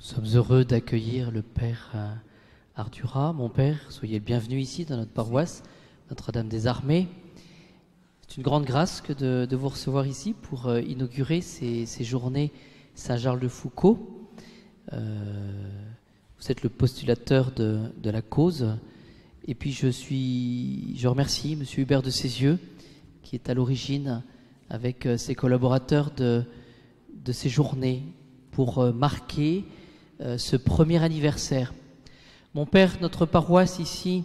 Nous sommes heureux d'accueillir le Père Ardura. Mon Père, soyez le bienvenu ici dans notre paroisse, Notre-Dame des Armées. C'est une grande grâce que de vous recevoir ici pour inaugurer ces journées Saint-Charles-de-Foucauld. Vous êtes le postulateur de la cause. Et puis je remercie M. Hubert de Cézieux, qui est à l'origine, avec ses collaborateurs, de ces journées pour marquer ce premier anniversaire. Mon père, notre paroisse ici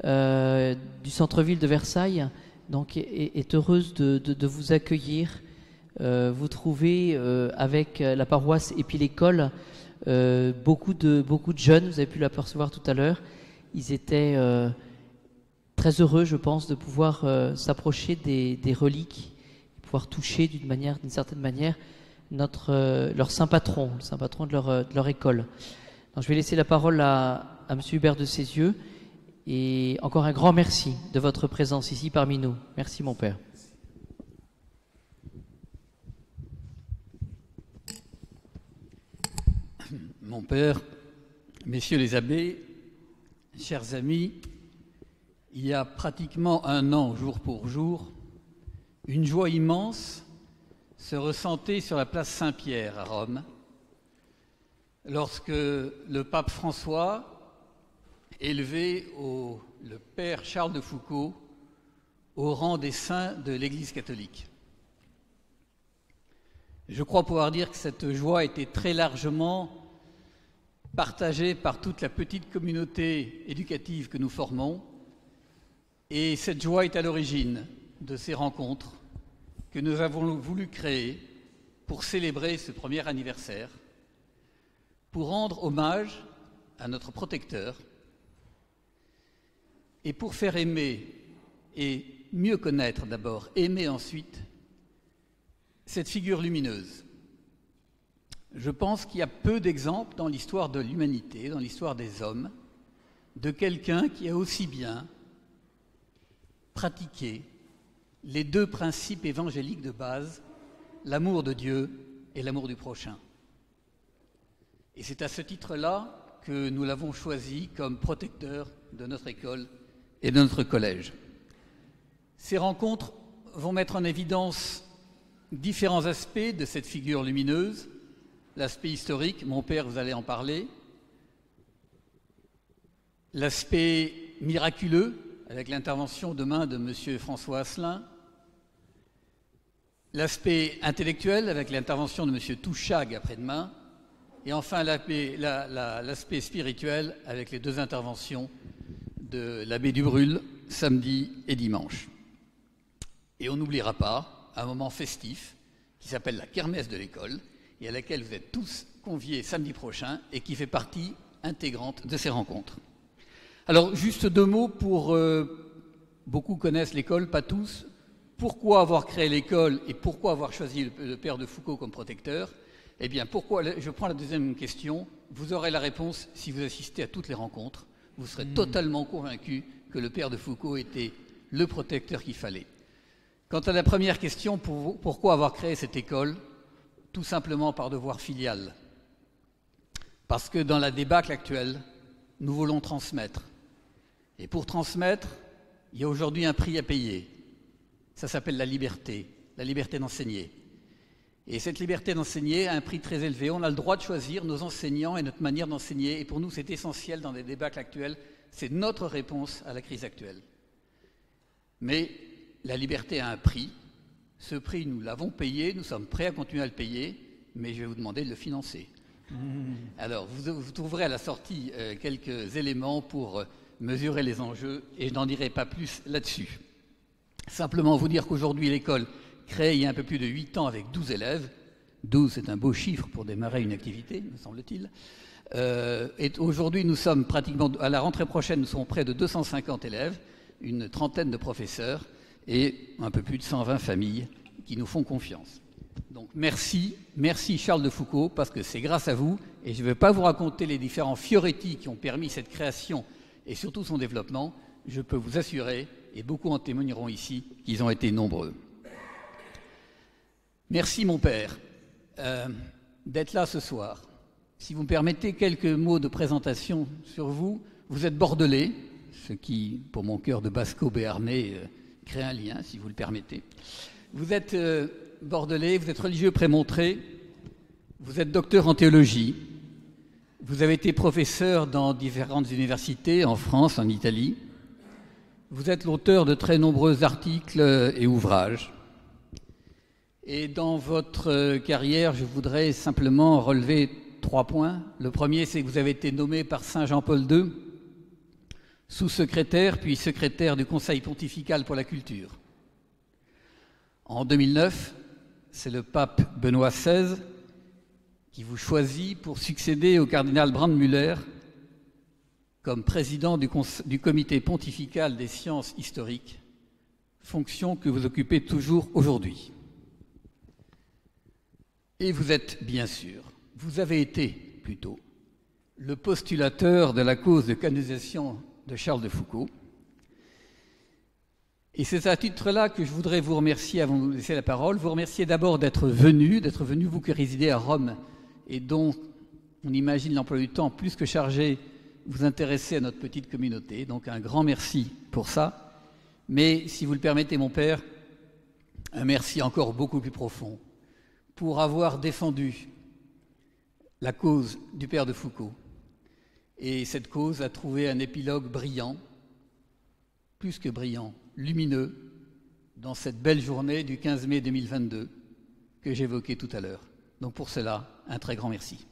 du centre-ville de Versailles, donc est heureuse de vous accueillir. Vous trouvez avec la paroisse et puis l'école beaucoup de jeunes. Vous avez pu l'apercevoir tout à l'heure. Ils étaient très heureux, je pense, de pouvoir s'approcher des reliques, de pouvoir toucher d'une certaine manière leur saint patron, le saint patron de leur école. Donc, je vais laisser la parole à M. Hubert de Cézieux. Et encore un grand merci de votre présence ici parmi nous. Merci, mon père. Mon père, messieurs les abbés, chers amis, il y a pratiquement un an, jour pour jour, une joie immense se ressentait sur la place Saint-Pierre à Rome, lorsque le pape François élevait le père Charles de Foucauld au rang des saints de l'Église catholique. Je crois pouvoir dire que cette joie était très largement partagée par toute la petite communauté éducative que nous formons, et cette joie est à l'origine de ces rencontres que nous avons voulu créer pour célébrer ce premier anniversaire, pour rendre hommage à notre protecteur et pour faire aimer et mieux connaître d'abord, aimer ensuite, cette figure lumineuse. Je pense qu'il y a peu d'exemples dans l'histoire de l'humanité, dans l'histoire des hommes, de quelqu'un qui a aussi bien pratiqué les deux principes évangéliques de base, l'amour de Dieu et l'amour du prochain. Et c'est à ce titre-là que nous l'avons choisi comme protecteur de notre école et de notre collège. Ces rencontres vont mettre en évidence différents aspects de cette figure lumineuse. L'aspect historique, mon père, vous allez en parler. L'aspect miraculeux, avec l'intervention demain de M. François Asselin. L'aspect intellectuel, avec l'intervention de M. Touchag après-demain. Et enfin, l'aspect spirituel, avec les deux interventions de l'abbé Dubrul, samedi et dimanche. Et on n'oubliera pas un moment festif qui s'appelle la kermesse de l'école, et à laquelle vous êtes tous conviés samedi prochain, et qui fait partie intégrante de ces rencontres. Alors, juste deux mots pour... beaucoup connaissent l'école, pas tous. Pourquoi avoir créé l'école et pourquoi avoir choisi le père de Foucauld comme protecteur? Eh bien, pourquoi? Je prends la deuxième question. Vous aurez la réponse si vous assistez à toutes les rencontres. Vous serez totalement convaincu que le père de Foucauld était le protecteur qu'il fallait. Quant à la première question, pourquoi avoir créé cette école? Tout simplement par devoir filial. Parce que dans la débâcle actuelle, nous voulons transmettre. Et pour transmettre, il y a aujourd'hui un prix à payer. Ça s'appelle la liberté d'enseigner. Et cette liberté d'enseigner a un prix très élevé. On a le droit de choisir nos enseignants et notre manière d'enseigner. Et pour nous, c'est essentiel dans les débâcles actuels. C'est notre réponse à la crise actuelle. Mais la liberté a un prix. Ce prix, nous l'avons payé, nous sommes prêts à continuer à le payer, mais je vais vous demander de le financer. Alors, vous trouverez à la sortie quelques éléments pour mesurer les enjeux, et je n'en dirai pas plus là-dessus. Simplement vous dire qu'aujourd'hui, l'école, créée il y a un peu plus de 8 ans avec 12 élèves, 12 c'est un beau chiffre pour démarrer une activité, me semble-t-il, et aujourd'hui, nous sommes pratiquement, à la rentrée prochaine, nous serons près de 250 élèves, une trentaine de professeurs, et un peu plus de 120 familles qui nous font confiance. Donc merci Charles de Foucauld, parce que c'est grâce à vous, et je ne vais pas vous raconter les différents Fioretti qui ont permis cette création et surtout son développement. Je peux vous assurer, et beaucoup en témoigneront ici, qu'ils ont été nombreux. Merci mon père d'être là ce soir. Si vous me permettez quelques mots de présentation sur vous, vous êtes bordelais, ce qui, pour mon cœur de basco-béarnais, crée un lien, si vous le permettez. Vous êtes bordelais, vous êtes religieux prémontré, vous êtes docteur en théologie, vous avez été professeur dans différentes universités en France, en Italie. Vous êtes l'auteur de très nombreux articles et ouvrages. Et dans votre carrière, je voudrais simplement relever 3 points. Le premier, c'est que vous avez été nommé par Saint Jean-Paul II sous-secrétaire, puis secrétaire du Conseil pontifical pour la culture. En 2009, c'est le pape Benoît XVI qui vous choisit pour succéder au cardinal Brandmüller comme président du comité pontifical des sciences historiques, fonction que vous occupez toujours aujourd'hui. Et vous êtes, bien sûr, vous avez été plutôt, le postulateur de la cause de canonisation de Charles de Foucauld. Et c'est à ce titre-là que je voudrais vous remercier, avant de vous laisser la parole, vous remercier d'abord d'être venu, vous qui résidez à Rome et dont on imagine l'emploi du temps plus que chargé, vous intéresser à notre petite communauté. Donc un grand merci pour ça. Mais si vous le permettez, mon père, un merci encore beaucoup plus profond pour avoir défendu la cause du père de Foucauld. Et cette cause a trouvé un épilogue brillant, plus que brillant, lumineux, dans cette belle journée du 15 mai 2022 que j'évoquais tout à l'heure. Donc pour cela, un très grand merci.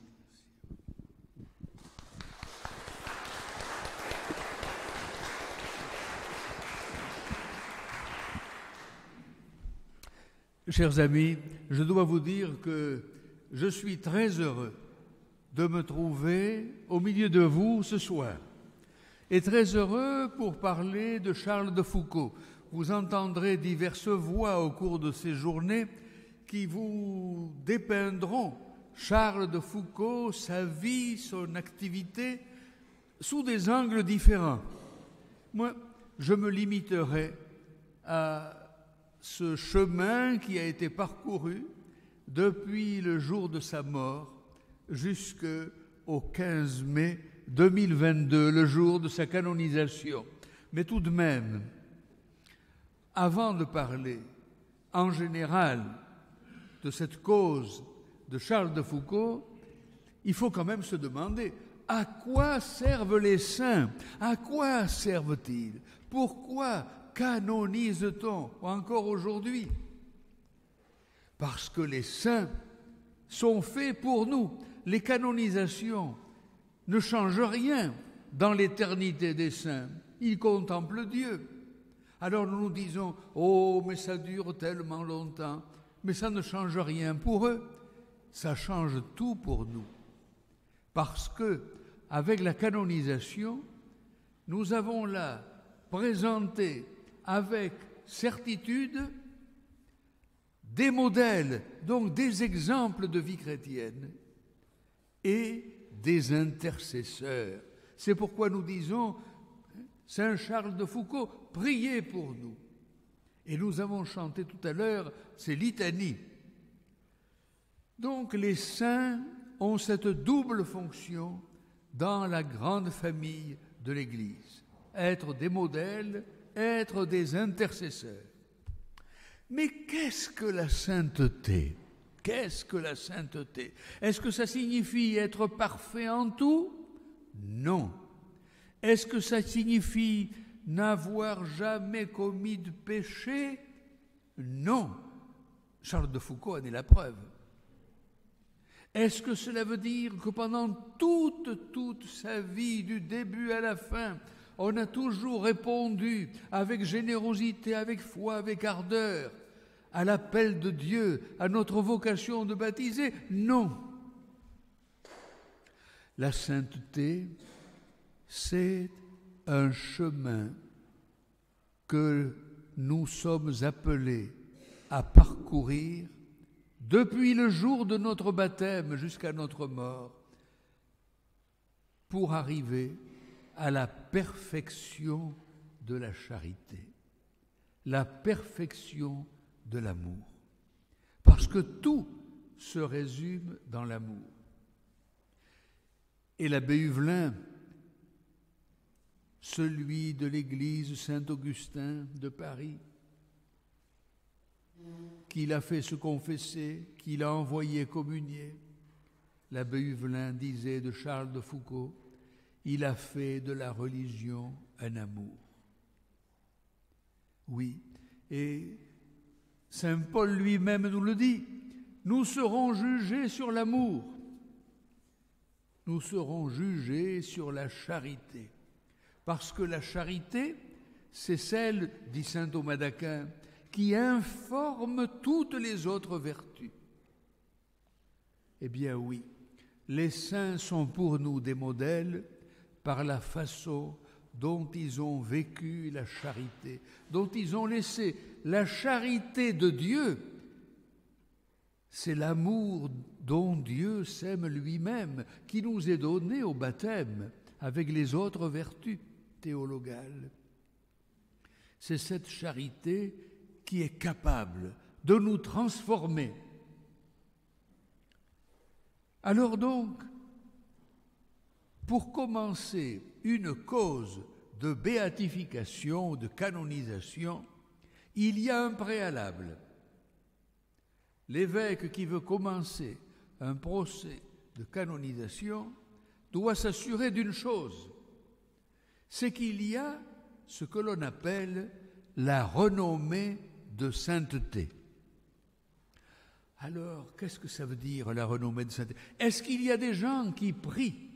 Chers amis, je dois vous dire que je suis très heureux de me trouver au milieu de vous ce soir et très heureux pour parler de Charles de Foucauld. Vous entendrez diverses voix au cours de ces journées qui vous dépeindront Charles de Foucauld, sa vie, son activité, sous des angles différents. Moi, je me limiterai à ce chemin qui a été parcouru depuis le jour de sa mort jusqu'au 15 mai 2022, le jour de sa canonisation. Mais tout de même, avant de parler en général de cette cause de Charles de Foucauld, il faut quand même se demander à quoi servent les saints? À quoi servent-ils? Pourquoi canonise-t-on encore aujourd'hui? Parce que les saints sont faits pour nous. Les canonisations ne changent rien dans l'éternité des saints. Ils contemplent Dieu. Alors nous nous disons, oh, mais ça dure tellement longtemps. Mais ça ne change rien pour eux. Ça change tout pour nous. Parce que, avec la canonisation, nous avons là présenté avec certitude des modèles, donc des exemples de vie chrétienne et des intercesseurs. C'est pourquoi nous disons, Saint Charles de Foucauld, priez pour nous. Et nous avons chanté tout à l'heure ces litanies. Donc les saints ont cette double fonction dans la grande famille de l'Église. Être des modèles, être des intercesseurs. Mais qu'est-ce que la sainteté? Qu'est-ce que la sainteté? Est-ce que ça signifie être parfait en tout? Non. Est-ce que ça signifie n'avoir jamais commis de péché? Non. Charles de Foucauld en est la preuve. Est-ce que cela veut dire que pendant toute sa vie, du début à la fin, on a toujours répondu avec générosité, avec foi, avec ardeur à l'appel de Dieu, à notre vocation de baptiser? Non. La sainteté, c'est un chemin que nous sommes appelés à parcourir depuis le jour de notre baptême jusqu'à notre mort pour arriver à la perfection de la charité, la perfection de l'amour. Parce que tout se résume dans l'amour. Et l'abbé Huvelin, celui de l'église Saint-Augustin de Paris, qui l'a fait se confesser, qui l'a envoyé communier, l'abbé Huvelin disait de Charles de Foucauld, il a fait de la religion un amour. Oui, et Saint Paul lui-même nous le dit, nous serons jugés sur l'amour, nous serons jugés sur la charité, parce que la charité, c'est celle, dit saint Thomas d'Aquin, qui informe toutes les autres vertus. Eh bien oui, les saints sont pour nous des modèles par la façon dont ils ont vécu la charité, dont ils ont laissé la charité de Dieu. C'est l'amour dont Dieu s'aime lui-même, qui nous est donné au baptême avec les autres vertus théologales. C'est cette charité qui est capable de nous transformer. Alors donc, pour commencer une cause de béatification, de canonisation, il y a un préalable. L'évêque qui veut commencer un procès de canonisation doit s'assurer d'une chose, c'est qu'il y a ce que l'on appelle la renommée de sainteté. Alors, qu'est-ce que ça veut dire la renommée de sainteté? Est-ce qu'il y a des gens qui prient?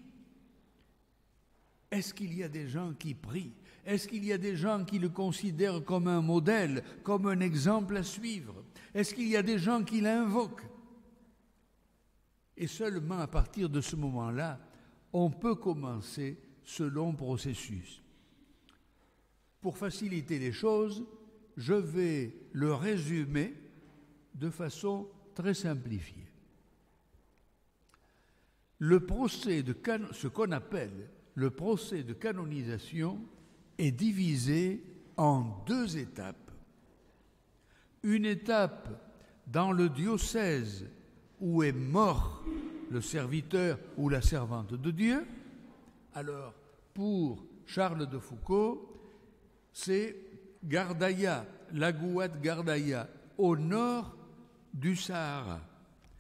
Est-ce qu'il y a des gens qui prient? Est-ce qu'il y a des gens qui le considèrent comme un modèle, comme un exemple à suivre? Est-ce qu'il y a des gens qui l'invoquent? Et seulement à partir de ce moment-là, on peut commencer ce long processus. Pour faciliter les choses, je vais le résumer de façon très simplifiée. Le procès de ce qu'on appelle le procès de canonisation est divisé en deux étapes. Une étape dans le diocèse où est mort le serviteur ou la servante de Dieu. Alors, pour Charles de Foucauld, c'est Gardaïa, l'Agouat Gardaïa, au nord du Sahara.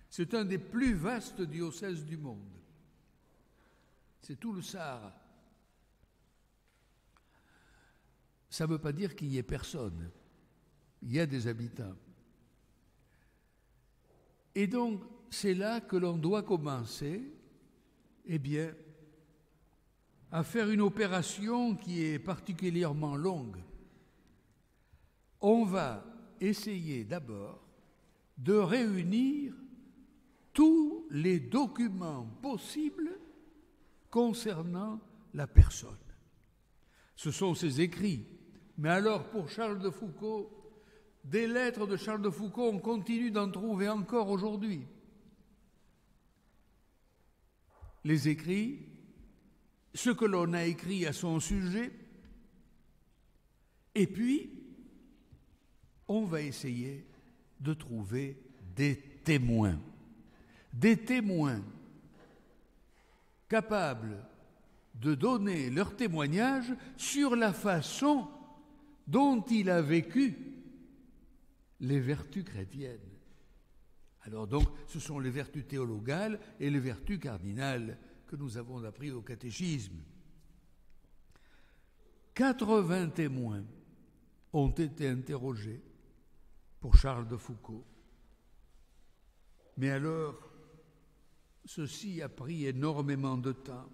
C'est un des plus vastes diocèses du monde. C'est tout le Sahara. Ça ne veut pas dire qu'il n'y ait personne. Il y a des habitants. Et donc, c'est là que l'on doit commencer, eh bien, à faire une opération qui est particulièrement longue. On va essayer d'abord de réunir tous les documents possibles concernant la personne. Ce sont ses écrits. Mais alors, pour Charles de Foucauld, des lettres de Charles de Foucauld, on continue d'en trouver encore aujourd'hui. Les écrits, ce que l'on a écrit à son sujet, et puis, on va essayer de trouver des témoins capables de donner leur témoignage sur la façon dont il a vécu les vertus chrétiennes. Alors donc, ce sont les vertus théologales et les vertus cardinales que nous avons appris au catéchisme. 80 témoins ont été interrogés pour Charles de Foucauld. Mais alors, ceci a pris énormément de temps.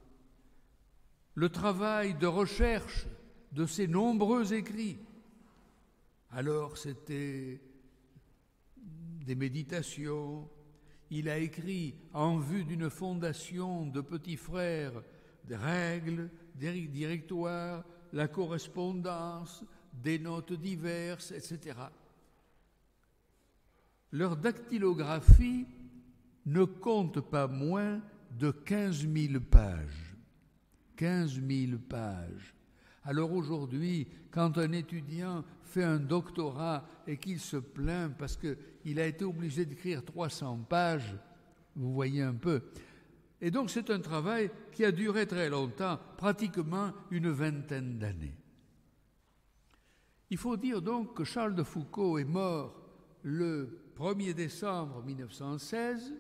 Le travail de recherche de ces nombreux écrits, alors c'était des méditations. Il a écrit en vue d'une fondation de petits frères des règles, des directoires, la correspondance, des notes diverses, etc. Leur dactylographie ne compte pas moins de 15 000 pages. 15 000 pages. Alors aujourd'hui, quand un étudiant fait un doctorat et qu'il se plaint parce qu'il a été obligé d'écrire 300 pages, vous voyez un peu, Et donc c'est un travail qui a duré très longtemps, pratiquement une vingtaine d'années. Il faut dire donc que Charles de Foucault est mort le 1er décembre 1916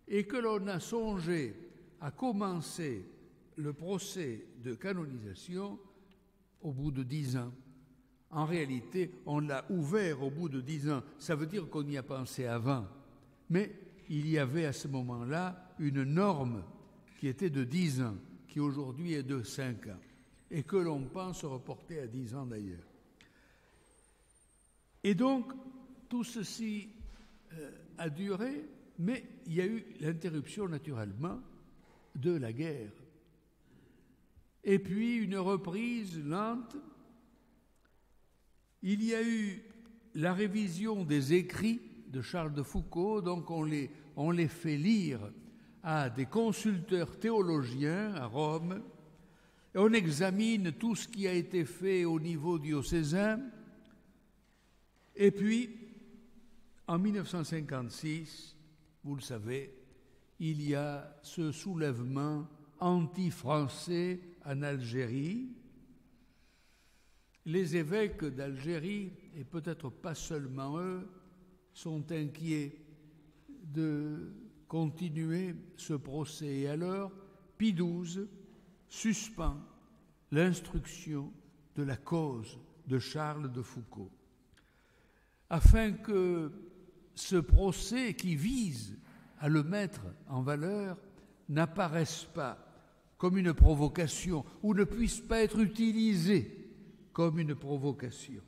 et que l'on a songé à commencer le procès de canonisation au bout de 10 ans. En réalité, on l'a ouvert au bout de 10 ans. Ça veut dire qu'on y a pensé avant. Mais il y avait à ce moment-là une norme qui était de 10 ans, qui aujourd'hui est de 5 ans, et que l'on pense reporter à 10 ans d'ailleurs. Et donc, tout ceci a duré, mais il y a eu l'interruption naturellement de la guerre. Et puis une reprise lente. Il y a eu la révision des écrits de Charles de Foucault, donc on les fait lire à des consulteurs théologiens à Rome, et on examine tout ce qui a été fait au niveau diocésain. Et puis, en 1956, vous le savez, il y a ce soulèvement anti-français en Algérie. Les évêques d'Algérie, et peut-être pas seulement eux, sont inquiets de continuer ce procès. Et alors, Pie XII suspend l'instruction de la cause de Charles de Foucault, afin que ce procès qui vise à le mettre en valeur n'apparaisse pas comme une provocation ou ne puisse pas être utilisé comme une provocation.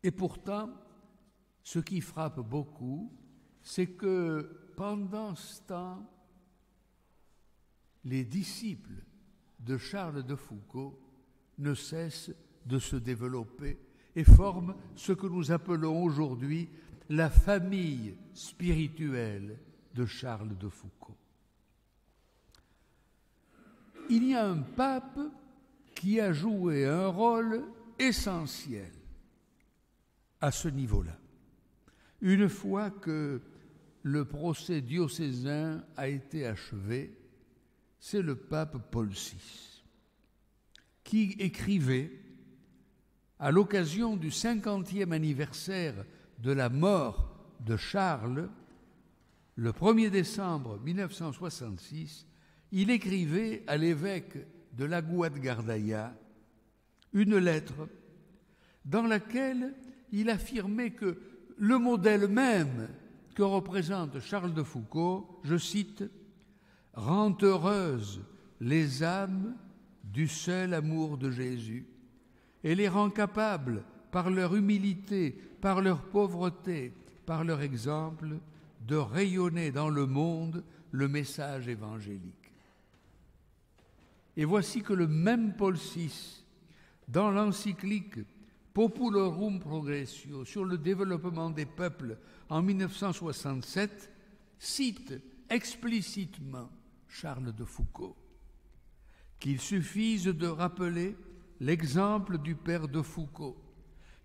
Et pourtant, ce qui frappe beaucoup, c'est que pendant ce temps, les disciples de Charles de Foucault ne cessent de se développer et forment ce que nous appelons aujourd'hui la famille spirituelle de Charles de Foucault. Il y a un pape qui a joué un rôle essentiel à ce niveau-là. Une fois que le procès diocésain a été achevé, c'est le pape Paul VI qui écrivait, à l'occasion du 50e anniversaire de la mort de Charles, le 1er décembre 1966, il écrivait à l'évêque de Lagoa de Gardaïa une lettre dans laquelle il affirmait que le modèle même que représente Charles de Foucault, je cite, « rend heureuses les âmes du seul amour de Jésus et les rend capables, par leur humilité, par leur pauvreté, par leur exemple, de rayonner dans le monde le message évangélique. » Et voici que le même Paul VI, dans l'encyclique Populorum Progressio sur le développement des peuples en 1967, cite explicitement Charles de Foucault, qu'il suffise de rappeler l'exemple du père de Foucault,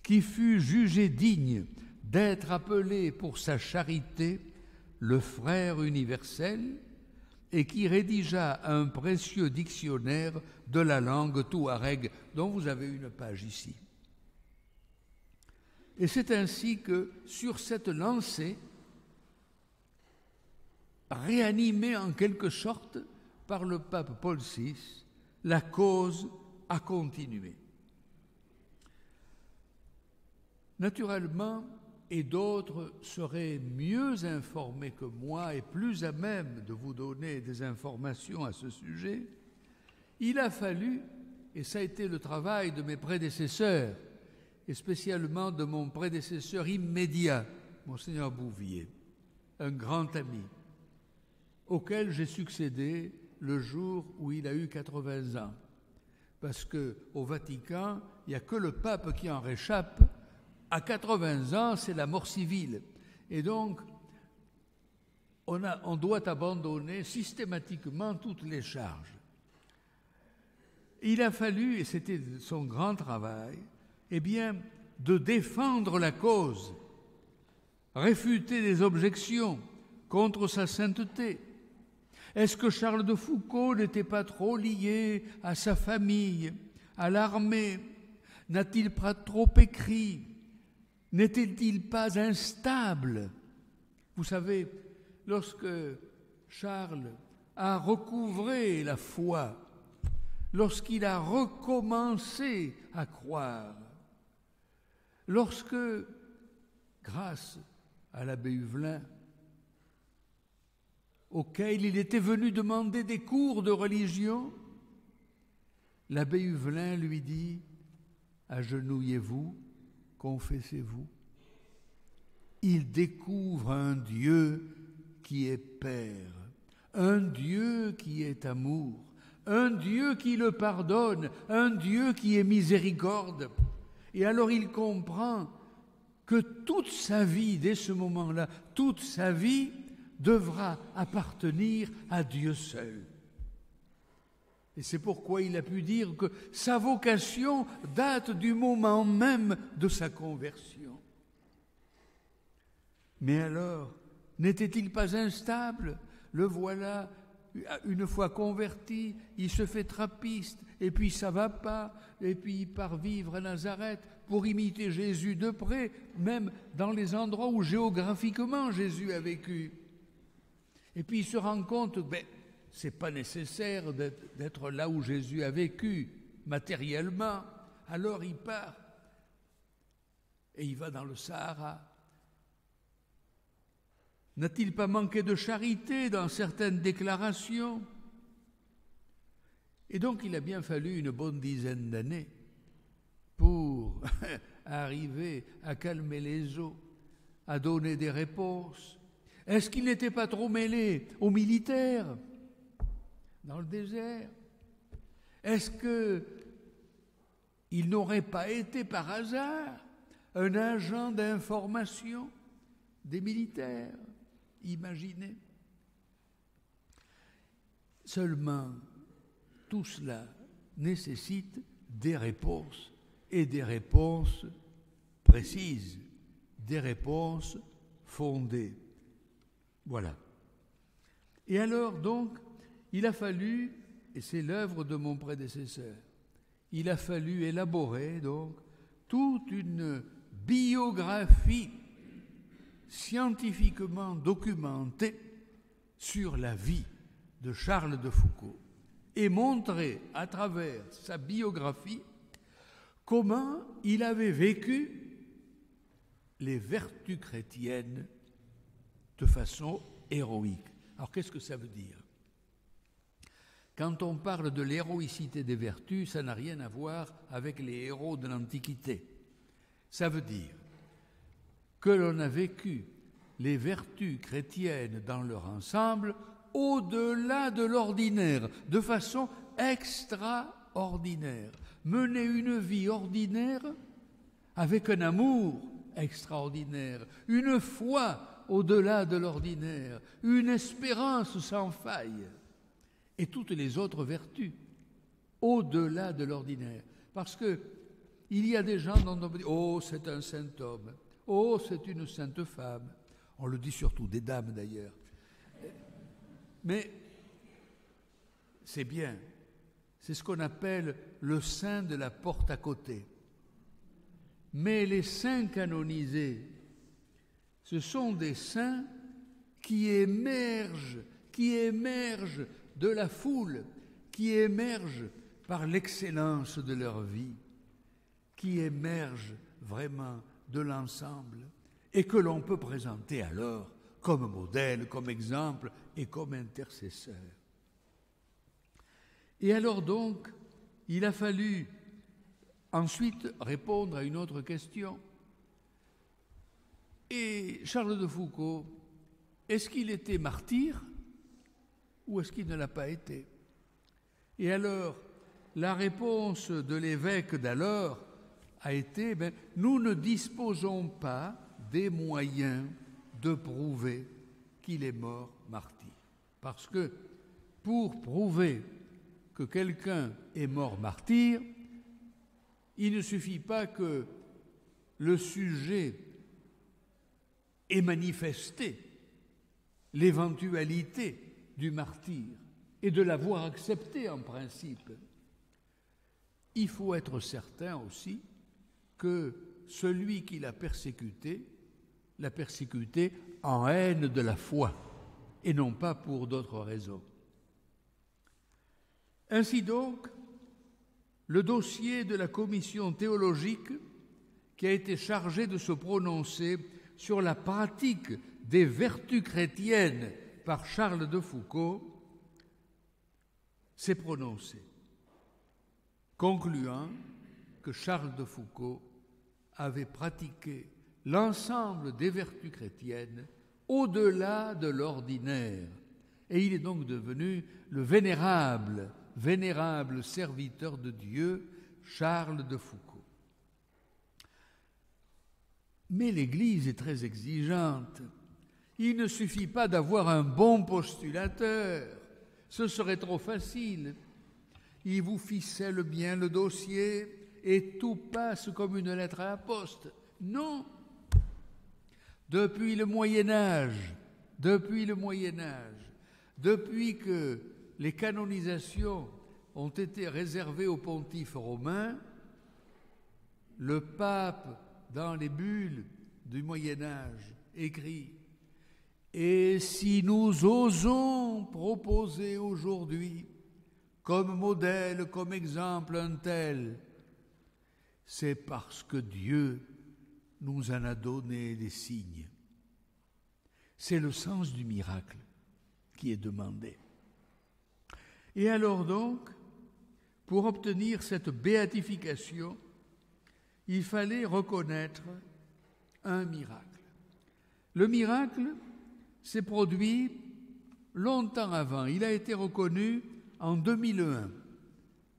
qui fut jugé digne d'être appelé pour sa charité le frère universel et qui rédigea un précieux dictionnaire de la langue touareg, dont vous avez une page ici. Et c'est ainsi que, sur cette lancée, réanimée en quelque sorte par le pape Paul VI, la cause a continué. Naturellement, et d'autres seraient mieux informés que moi et plus à même de vous donner des informations à ce sujet, il a fallu, et ça a été le travail de mes prédécesseurs, et spécialement de mon prédécesseur immédiat, Monseigneur Bouvier, un grand ami, auquel j'ai succédé le jour où il a eu 80 ans. Parce qu'au Vatican, il n'y a que le pape qui en réchappe. À 80 ans, c'est la mort civile. Et donc, on doit abandonner systématiquement toutes les charges. Il a fallu, et c'était son grand travail, eh bien, de défendre la cause, réfuter des objections contre sa sainteté, Est-ce que Charles de Foucauld n'était pas trop lié à sa famille, à l'armée? N'a-t-il pas trop écrit? N'était-il pas instable? Vous savez, lorsque Charles a recouvré la foi, lorsqu'il a recommencé à croire, lorsque, grâce à l'abbé Huvelin, auquel il était venu demander des cours de religion, l'abbé Huvelin lui dit « Agenouillez-vous, confessez-vous ». Il découvre un Dieu qui est Père, un Dieu qui est amour, un Dieu qui le pardonne, un Dieu qui est miséricorde. Et alors il comprend que toute sa vie, dès ce moment-là, toute sa vie devra appartenir à Dieu seul. Et c'est pourquoi il a pu dire que sa vocation date du moment même de sa conversion. Mais alors, n'était-il pas instable? Le voilà, une fois converti, il se fait trappiste, et puis ça va pas, et puis il part vivre à Nazareth pour imiter Jésus de près, même dans les endroits où géographiquement Jésus a vécu. Et puis il se rend compte que ce n'est pas nécessaire d'être là où Jésus a vécu, matériellement. Alors il part et il va dans le Sahara. N'a-t-il pas manqué de charité dans certaines déclarations? Et donc il a bien fallu une bonne dizaine d'années pour arriver à calmer les eaux, à donner des réponses. Est-ce qu'il n'était pas trop mêlé aux militaires dans le désert? Est-ce qu'il n'aurait pas été par hasard un agent d'information des militaires? Imaginez. Seulement, tout cela nécessite des réponses, et des réponses précises, des réponses fondées. Voilà. Et alors, donc, il a fallu, et c'est l'œuvre de mon prédécesseur, il a fallu élaborer, donc, toute une biographie scientifiquement documentée sur la vie de Charles de Foucauld et montrer à travers sa biographie comment il avait vécu les vertus chrétiennes de façon héroïque. Alors qu'est-ce que ça veut dire? Quand on parle de l'héroïcité des vertus, ça n'a rien à voir avec les héros de l'Antiquité. Ça veut dire que l'on a vécu les vertus chrétiennes dans leur ensemble au-delà de l'ordinaire, de façon extraordinaire. Mener une vie ordinaire avec un amour extraordinaire, une foi au-delà de l'ordinaire, une espérance sans faille, et toutes les autres vertus au-delà de l'ordinaire. Parce que il y a des gens dont on dit « Oh, c'est un saint homme », « Oh, c'est une sainte femme ». On le dit surtout des dames d'ailleurs. Mais c'est bien. C'est ce qu'on appelle le saint de la porte à côté. Mais les saints canonisés, ce sont des saints qui émergent de la foule, qui émergent par l'excellence de leur vie, qui émergent vraiment de l'ensemble et que l'on peut présenter alors comme modèle, comme exemple et comme intercesseur. Et alors donc, il a fallu ensuite répondre à une autre question. Et Charles de Foucauld, est-ce qu'il était martyr ou est-ce qu'il ne l'a pas été? Et alors, la réponse de l'évêque d'alors a été, nous ne disposons pas des moyens de prouver qu'il est mort martyr. Parce que pour prouver que quelqu'un est mort martyr, il ne suffit pas que le sujet ait manifesté l'éventualité du martyr et de l'avoir accepté en principe, il faut être certain aussi que celui qui l'a persécuté en haine de la foi et non pas pour d'autres raisons. Ainsi donc, le dossier de la commission théologique qui a été chargée de se prononcer sur la pratique des vertus chrétiennes par Charles de Foucauld s'est prononcé, concluant que Charles de Foucauld avait pratiqué l'ensemble des vertus chrétiennes au-delà de l'ordinaire. Et il est donc devenu le vénérable serviteur de Dieu, Charles de Foucauld. Mais l'Église est très exigeante. Il ne suffit pas d'avoir un bon postulateur, ce serait trop facile. Il vous ficelle bien le dossier et tout passe comme une lettre à la poste. Non. Depuis le Moyen-Âge, depuis que les canonisations ont été réservées au pontife romain, le pape, dans les bulles du Moyen-Âge, écrit « Et si nous osons proposer aujourd'hui comme modèle, comme exemple un tel, c'est parce que Dieu nous en a donné des signes. » C'est le sens du miracle qui est demandé. Et alors donc, pour obtenir cette béatification, il fallait reconnaître un miracle. Le miracle s'est produit longtemps avant. Il a été reconnu en 2001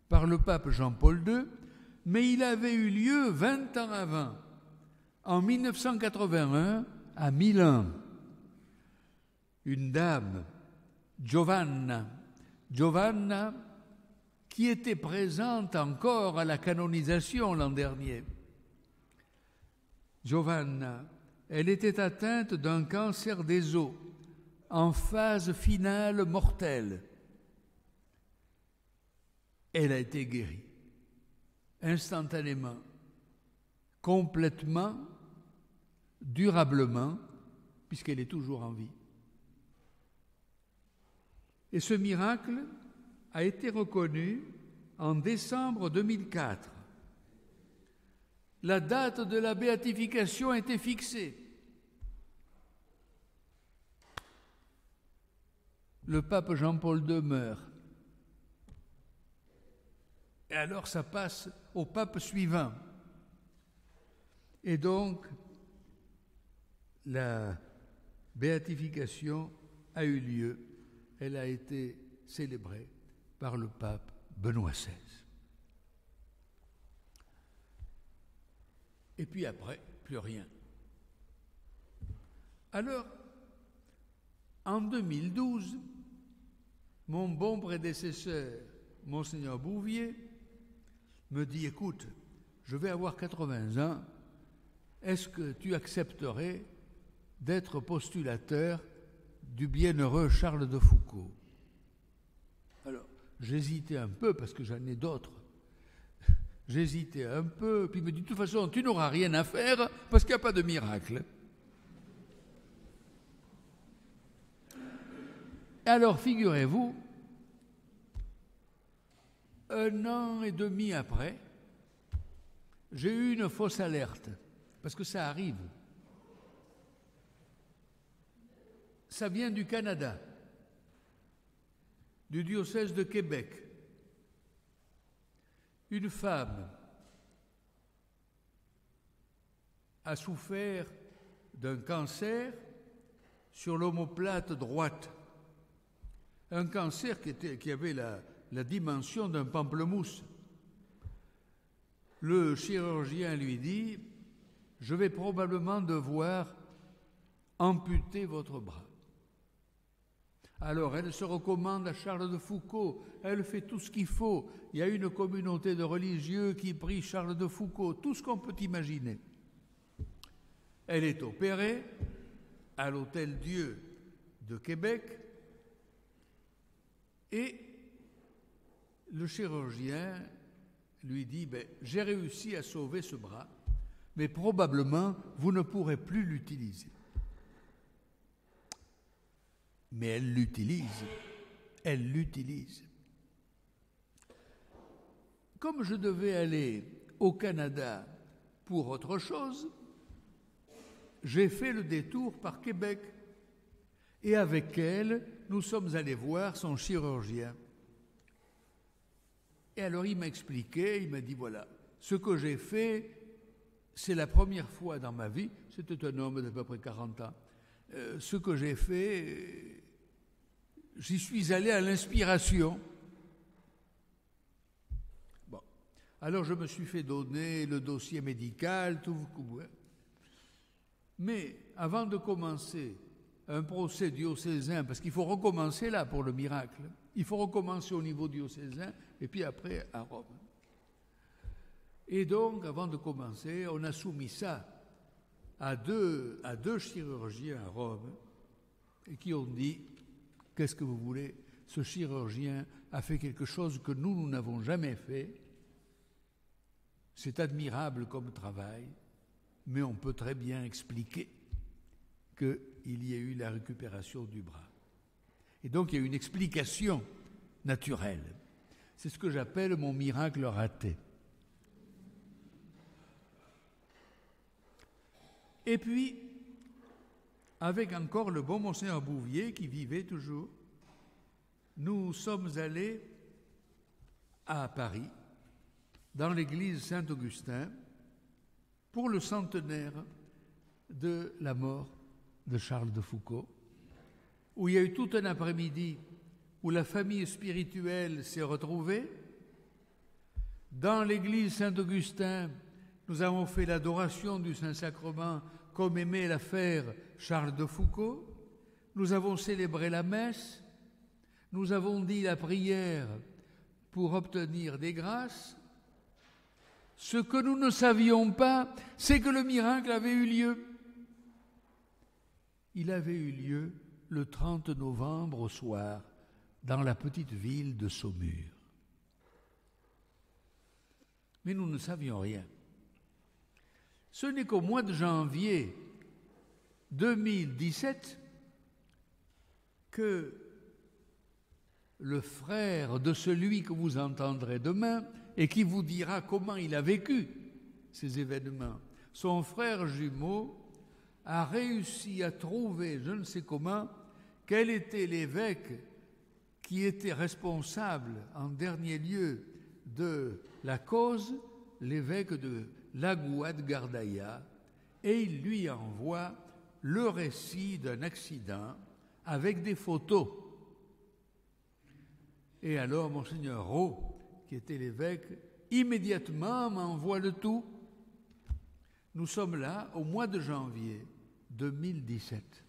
par le pape Jean-Paul II, mais il avait eu lieu 20 ans avant, en 1981, à Milan. Une dame, Giovanna, qui était présente encore à la canonisation l'an dernier. Giovanna, elle était atteinte d'un cancer des os en phase finale mortelle. Elle a été guérie instantanément, complètement, durablement, puisqu'elle est toujours en vie. Et ce miracle a été reconnu en décembre 2004. La date de la béatification a été fixée. Le pape Jean-Paul II meurt. Et alors ça passe au pape suivant. Et donc, la béatification a eu lieu. Elle a été célébrée par le pape Benoît XVI. Et puis après, plus rien. Alors, en 2012, mon bon prédécesseur, Monseigneur Bouvier, me dit « Écoute, je vais avoir 80 ans, est-ce que tu accepterais d'être postulateur du bienheureux Charles de Foucauld ?» Alors, j'hésitais un peu parce que j'en ai d'autres. J'hésitais un peu, puis il me dit « De toute façon, tu n'auras rien à faire parce qu'il n'y a pas de miracle. » Alors, figurez-vous, 1 an et demi après, j'ai eu une fausse alerte, parce que ça arrive. Ça vient du Canada, du diocèse de Québec. Une femme a souffert d'un cancer sur l'omoplate droite. Un cancer qui avait la dimension d'un pamplemousse. Le chirurgien lui dit « Je vais probablement devoir amputer votre bras. » Alors elle se recommande à Charles de Foucauld, elle fait tout ce qu'il faut. Il y a une communauté de religieux qui prie Charles de Foucauld, tout ce qu'on peut imaginer. Elle est opérée à l'Hôtel Dieu de Québec Et le chirurgien lui dit, j'ai réussi à sauver ce bras, mais probablement vous ne pourrez plus l'utiliser. Mais elle l'utilise. Comme je devais aller au Canada pour autre chose, j'ai fait le détour par Québec. Et avec elle, nous sommes allés voir son chirurgien. Et alors il m'a expliqué, il m'a dit, voilà, ce que j'ai fait, c'est la première fois dans ma vie, c'était un homme d'à peu près 40 ans, ce que j'ai fait, j'y suis allé à l'inspiration. Bon, alors je me suis fait donner le dossier médical, tout. Mais avant de commencer un procès diocésain, parce qu'il faut recommencer là pour le miracle, il faut recommencer au niveau diocésain et puis après à Rome. Et donc, avant de commencer, on a soumis ça à deux chirurgiens à Rome et qui ont dit, qu'est-ce que vous voulez, ce chirurgien a fait quelque chose que nous n'avons jamais fait. C'est admirable comme travail, mais on peut très bien expliquer qu'il y a eu la récupération du bras. Et donc il y a une explication naturelle. C'est ce que j'appelle mon miracle raté. Et puis, avec encore le bon Monseigneur Bouvier qui vivait toujours, nous sommes allés à Paris, dans l'église Saint-Augustin, pour le centenaire de la mort de Charles de Foucault, où il y a eu tout un après-midi où la famille spirituelle s'est retrouvée. Dans l'église Saint-Augustin, nous avons fait l'adoration du Saint-Sacrement comme aimait la faire Charles de Foucault. Nous avons célébré la messe. Nous avons dit la prière pour obtenir des grâces. Ce que nous ne savions pas, c'est que le miracle avait eu lieu. Il avait eu lieu le 30 novembre au soir, dans la petite ville de Saumur. Mais nous ne savions rien. Ce n'est qu'au mois de janvier 2017 que le frère de celui que vous entendrez demain et qui vous dira comment il a vécu ces événements, son frère jumeau a réussi à trouver, je ne sais comment, quel était l'évêque qui était responsable en dernier lieu de la cause, l'évêque de Lagoua-de-Gardaïa, et il lui envoie le récit d'un accident avec des photos. Et alors Monseigneur Roux, qui était l'évêque, immédiatement m'envoie le tout. Nous sommes là au mois de janvier 2017.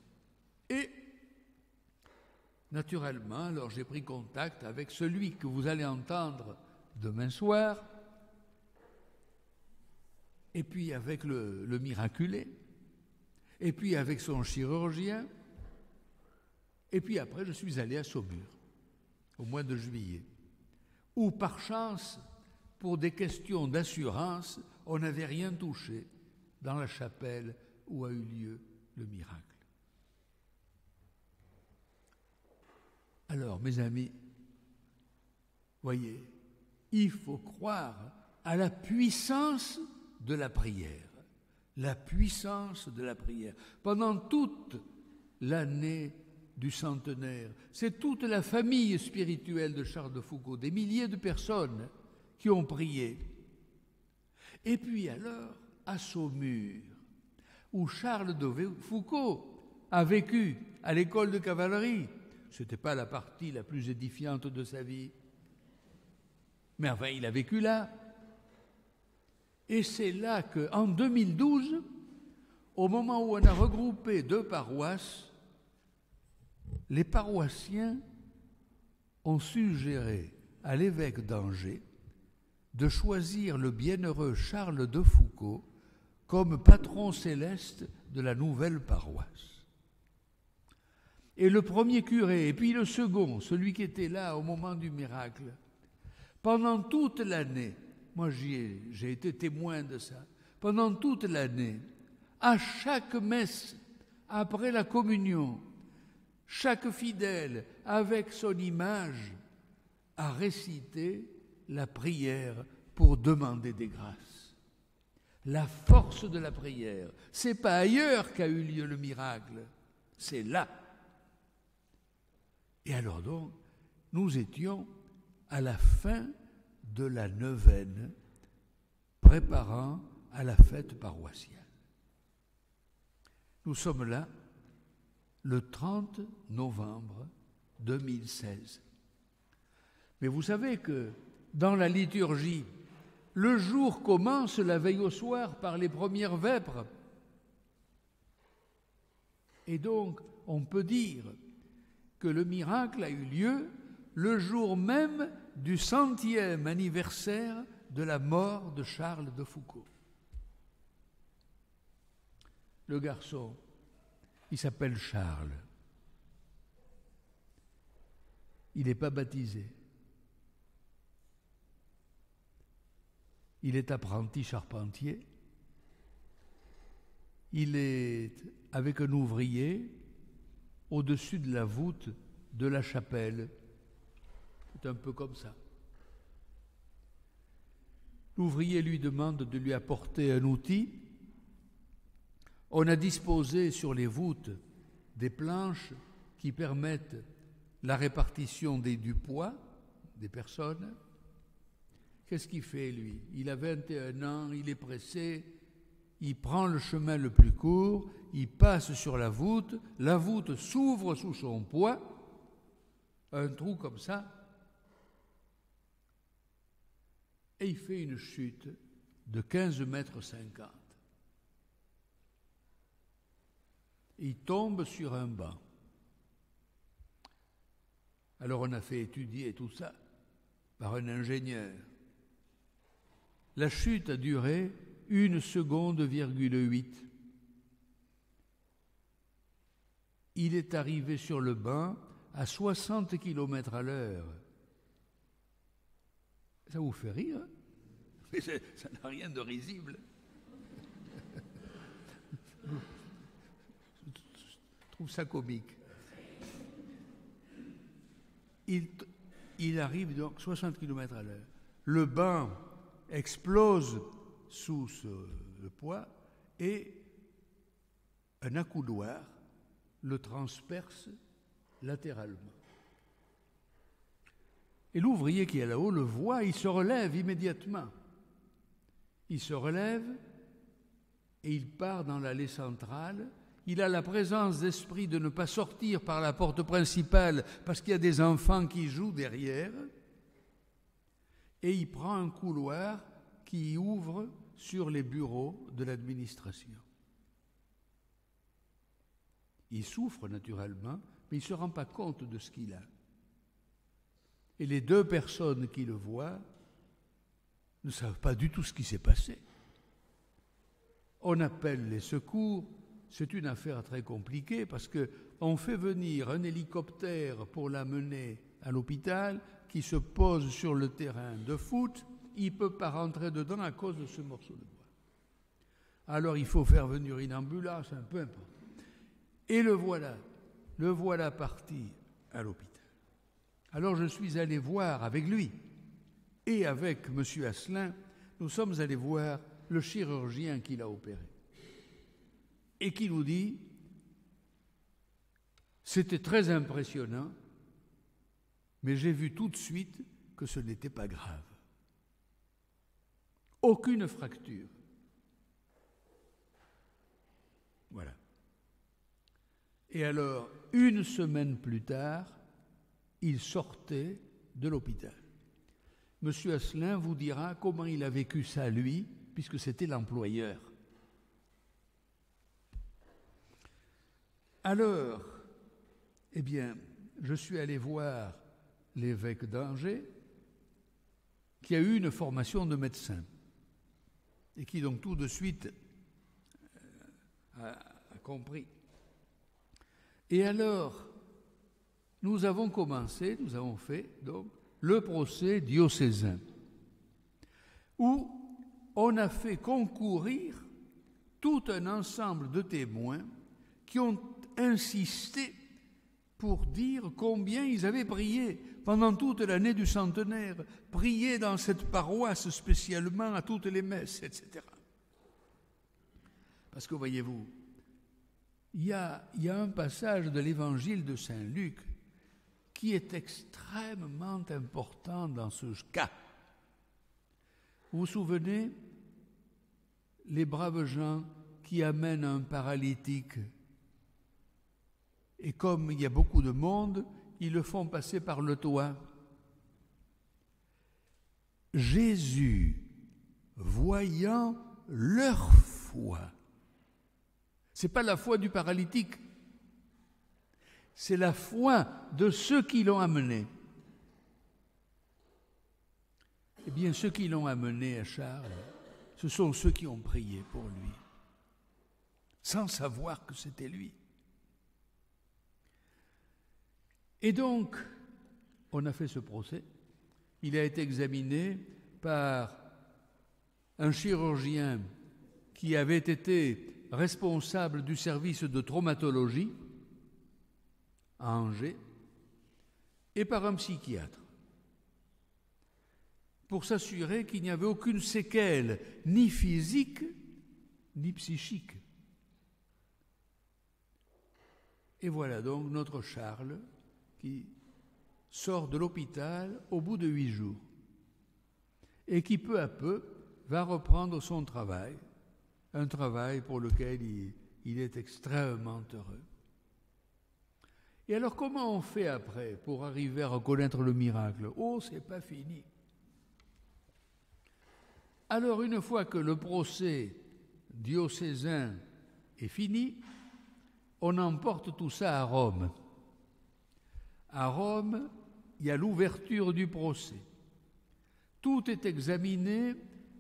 Et naturellement, alors j'ai pris contact avec celui que vous allez entendre demain soir, et puis avec le miraculé, et puis avec son chirurgien, et puis après je suis allé à Saumur, au mois de juillet, où par chance, pour des questions d'assurance, on n'avait rien touché dans la chapelle où a eu lieu le miracle. Alors, mes amis, voyez, il faut croire à la puissance de la prière. La puissance de la prière. Pendant toute l'année du centenaire, c'est toute la famille spirituelle de Charles de Foucault, des milliers de personnes qui ont prié. Et puis alors, à Saumur, où Charles de Foucault a vécu à l'école de cavalerie, ce n'était pas la partie la plus édifiante de sa vie, mais enfin, il a vécu là. Et c'est là qu'en 2012, au moment où on a regroupé 2 paroisses, les paroissiens ont suggéré à l'évêque d'Angers de choisir le bienheureux Charles de Foucault comme patron céleste de la nouvelle paroisse. Et le premier curé, et puis le second, celui qui était là au moment du miracle, pendant toute l'année, moi j'ai été témoin de ça, pendant toute l'année, à chaque messe, après la communion, chaque fidèle, avec son image, a récité la prière pour demander des grâces. La force de la prière, c'est pas ailleurs qu'a eu lieu le miracle, c'est là. Et alors donc, nous étions à la fin de la neuvaine, préparant à la fête paroissiale. Nous sommes là le 30 novembre 2016. Mais vous savez que dans la liturgie, le jour commence la veille au soir par les premières vêpres. Et donc, on peut dire que le miracle a eu lieu le jour même du 100e anniversaire de la mort de Charles de Foucauld. Le garçon, il s'appelle Charles. Il n'est pas baptisé. Il est apprenti charpentier. Il est avec un ouvrier au-dessus de la voûte de la chapelle. C'est un peu comme ça. L'ouvrier lui demande de lui apporter un outil. On a disposé sur les voûtes des planches qui permettent la répartition du poids des personnes. Qu'est-ce qu'il fait, lui? Il a 21 ans, il est pressé, il prend le chemin le plus court, il passe sur la voûte s'ouvre sous son poids, un trou comme ça, et il fait une chute de 15,50 mètres. Il tombe sur un banc. Alors on a fait étudier tout ça par un ingénieur. La chute a duré 1,8 seconde. Il est arrivé sur le banc à 60 km à l'heure. Ça vous fait rire? Mais ça n'a rien de risible. Je trouve ça comique. Il arrive donc 60 km à l'heure. Le banc explose sous le poids et un accoudoir le transperce latéralement. Et l'ouvrier qui est là-haut le voit, il se relève immédiatement. Il se relève et il part dans l'allée centrale. Il a la présence d'esprit de ne pas sortir par la porte principale parce qu'il y a des enfants qui jouent derrière. Et il prend un couloir qui ouvre sur les bureaux de l'administration. Il souffre naturellement, mais il ne se rend pas compte de ce qu'il a. Et les deux personnes qui le voient ne savent pas du tout ce qui s'est passé. On appelle les secours. C'est une affaire très compliquée parce qu'on fait venir un hélicoptère pour l'amener à l'hôpital qui se pose sur le terrain de foot. Il ne peut pas rentrer dedans à cause de ce morceau de bois. Alors il faut faire venir une ambulance, un peu importe. Et le voilà parti à l'hôpital. Alors je suis allé voir avec lui et avec M. Asselin, nous sommes allés voir le chirurgien qui l'a opéré et qui nous dit « C'était très impressionnant, mais j'ai vu tout de suite que ce n'était pas grave. Aucune fracture. » Voilà. Et alors, une semaine plus tard, il sortait de l'hôpital. Monsieur Asselin vous dira comment il a vécu ça, lui, puisque c'était l'employeur. Alors, eh bien, je suis allé voir l'évêque d'Angers, qui a eu une formation de médecin, et qui donc tout de suite a compris. Et alors, nous avons fait donc le procès diocésain, où on a fait concourir tout un ensemble de témoins qui ont insisté pour dire combien ils avaient prié pendant toute l'année du centenaire, prié dans cette paroisse spécialement à toutes les messes, etc. Parce que voyez-vous, il y a un passage de l'évangile de Saint Luc qui est extrêmement important dans ce cas. Vous vous souvenez, les braves gens qui amènent un paralytique, et comme il y a beaucoup de monde, ils le font passer par le toit. Jésus, voyant leur foi, ce n'est pas la foi du paralytique, c'est la foi de ceux qui l'ont amené. Eh bien, ceux qui l'ont amené à Charles, ce sont ceux qui ont prié pour lui, sans savoir que c'était lui. Et donc, on a fait ce procès. Il a été examiné par un chirurgien qui avait été responsable du service de traumatologie à Angers et par un psychiatre pour s'assurer qu'il n'y avait aucune séquelle, ni physique, ni psychique. Et voilà donc notre Charles qui sort de l'hôpital au bout de 8 jours et qui peu à peu va reprendre son travail, un travail pour lequel il est extrêmement heureux. Et alors comment on fait après pour arriver à reconnaître le miracle? Oh, c'est pas fini. Alors une fois que le procès diocésain est fini, on emporte tout ça à Rome. À Rome, il y a l'ouverture du procès. Tout est examiné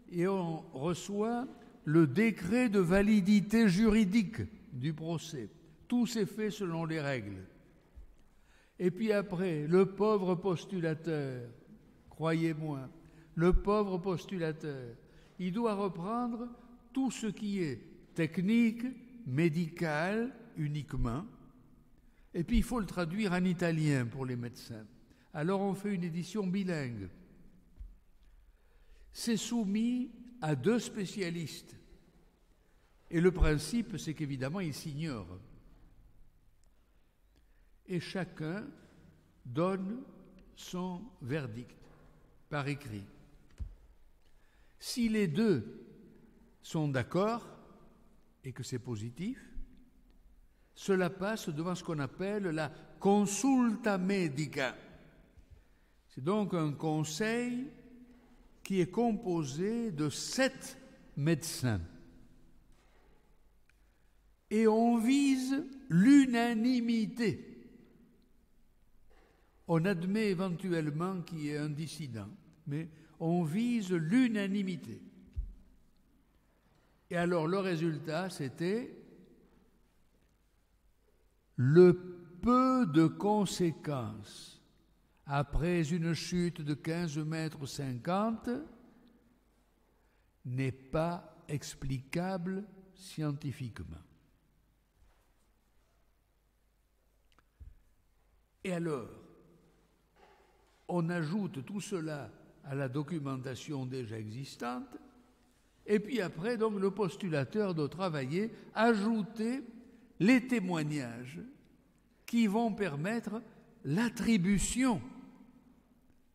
et on reçoit le décret de validité juridique du procès. Tout s'est fait selon les règles. Et puis après, le pauvre postulateur, croyez-moi, le pauvre postulateur, il doit reprendre tout ce qui est technique, médical uniquement, et puis il faut le traduire en italien pour les médecins. Alors on fait une édition bilingue. C'est soumis à 2 spécialistes. Et le principe, c'est qu'évidemment, ils s'ignorent. Et chacun donne son verdict par écrit. Si les 2 sont d'accord et que c'est positif, cela passe devant ce qu'on appelle la consulta medica. C'est donc un conseil qui est composé de 7 médecins. Et on vise l'unanimité. On admet éventuellement qu'il y ait un dissident, mais on vise l'unanimité. Et alors le résultat, c'était le peu de conséquences après une chute de 15,50 m n'est pas explicable scientifiquement. Et alors, on ajoute tout cela à la documentation déjà existante, et puis après, donc, le postulateur doit travailler, ajouter les témoignages qui vont permettre l'attribution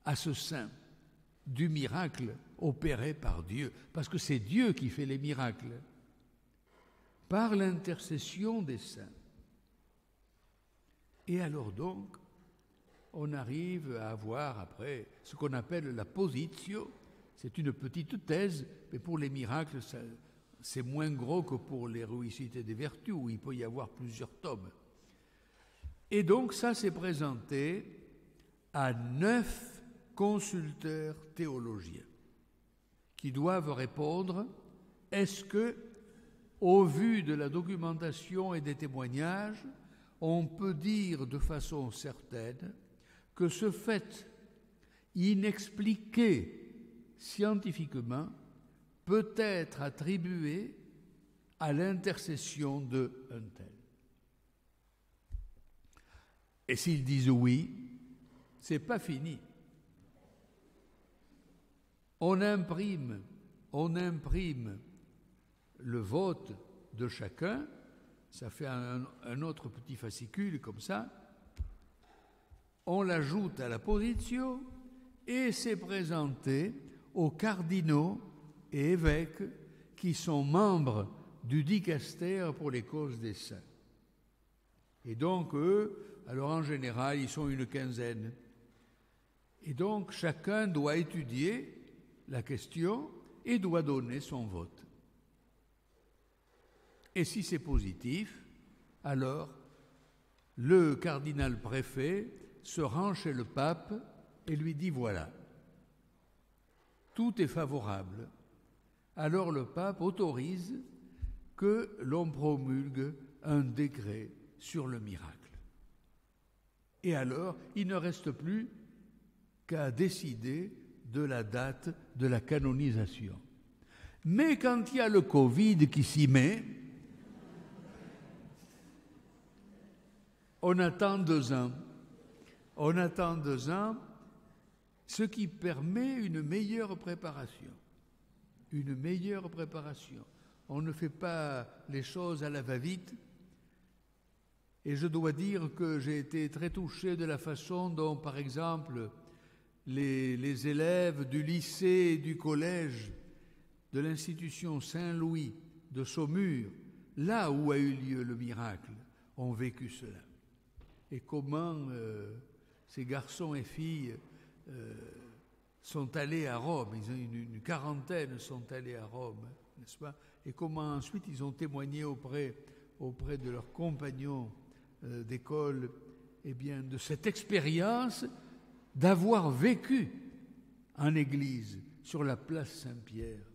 à ce saint du miracle opéré par Dieu, parce que c'est Dieu qui fait les miracles, par l'intercession des saints. Et alors donc, on arrive à avoir après ce qu'on appelle la positio. C'est une petite thèse, mais pour les miracles, c'est moins gros que pour l'héroïcité des vertus, où il peut y avoir plusieurs tomes. Et donc ça s'est présenté à 9 consulteurs théologiens qui doivent répondre: est-ce que, au vu de la documentation et des témoignages, on peut dire de façon certaine que ce fait inexpliqué scientifiquement peut être attribué à l'intercession de un tel. Et s'ils disent oui, c'est pas fini. On imprime le vote de chacun, ça fait un autre petit fascicule comme ça, on l'ajoute à la position et c'est présenté aux cardinaux et évêques qui sont membres du dicaster pour les causes des saints. Et donc eux, alors en général, ils sont une quinzaine. Et donc chacun doit étudier la question et doit donner son vote. Et si c'est positif, alors le cardinal préfet se rend chez le pape et lui dit voilà, tout est favorable. Alors le pape autorise que l'on promulgue un décret sur le miracle. Et alors, il ne reste plus qu'à décider de la date de la canonisation. Mais quand il y a le Covid qui s'y met, on attend 2 ans. On attend 2 ans, ce qui permet une meilleure préparation. Une meilleure préparation. On ne fait pas les choses à la va-vite. Et je dois dire que j'ai été très touché de la façon dont, par exemple, les élèves du lycée et du collège de l'institution Saint-Louis de Saumur, là où a eu lieu le miracle, ont vécu cela. Et comment ces garçons et filles sont allés à Rome, ils ont une quarantaine sont allés à Rome, n'est-ce pas? Et comment ensuite ils ont témoigné auprès de leurs compagnons d'école, eh bien, de cette expérience d'avoir vécu en Église sur la place Saint-Pierre.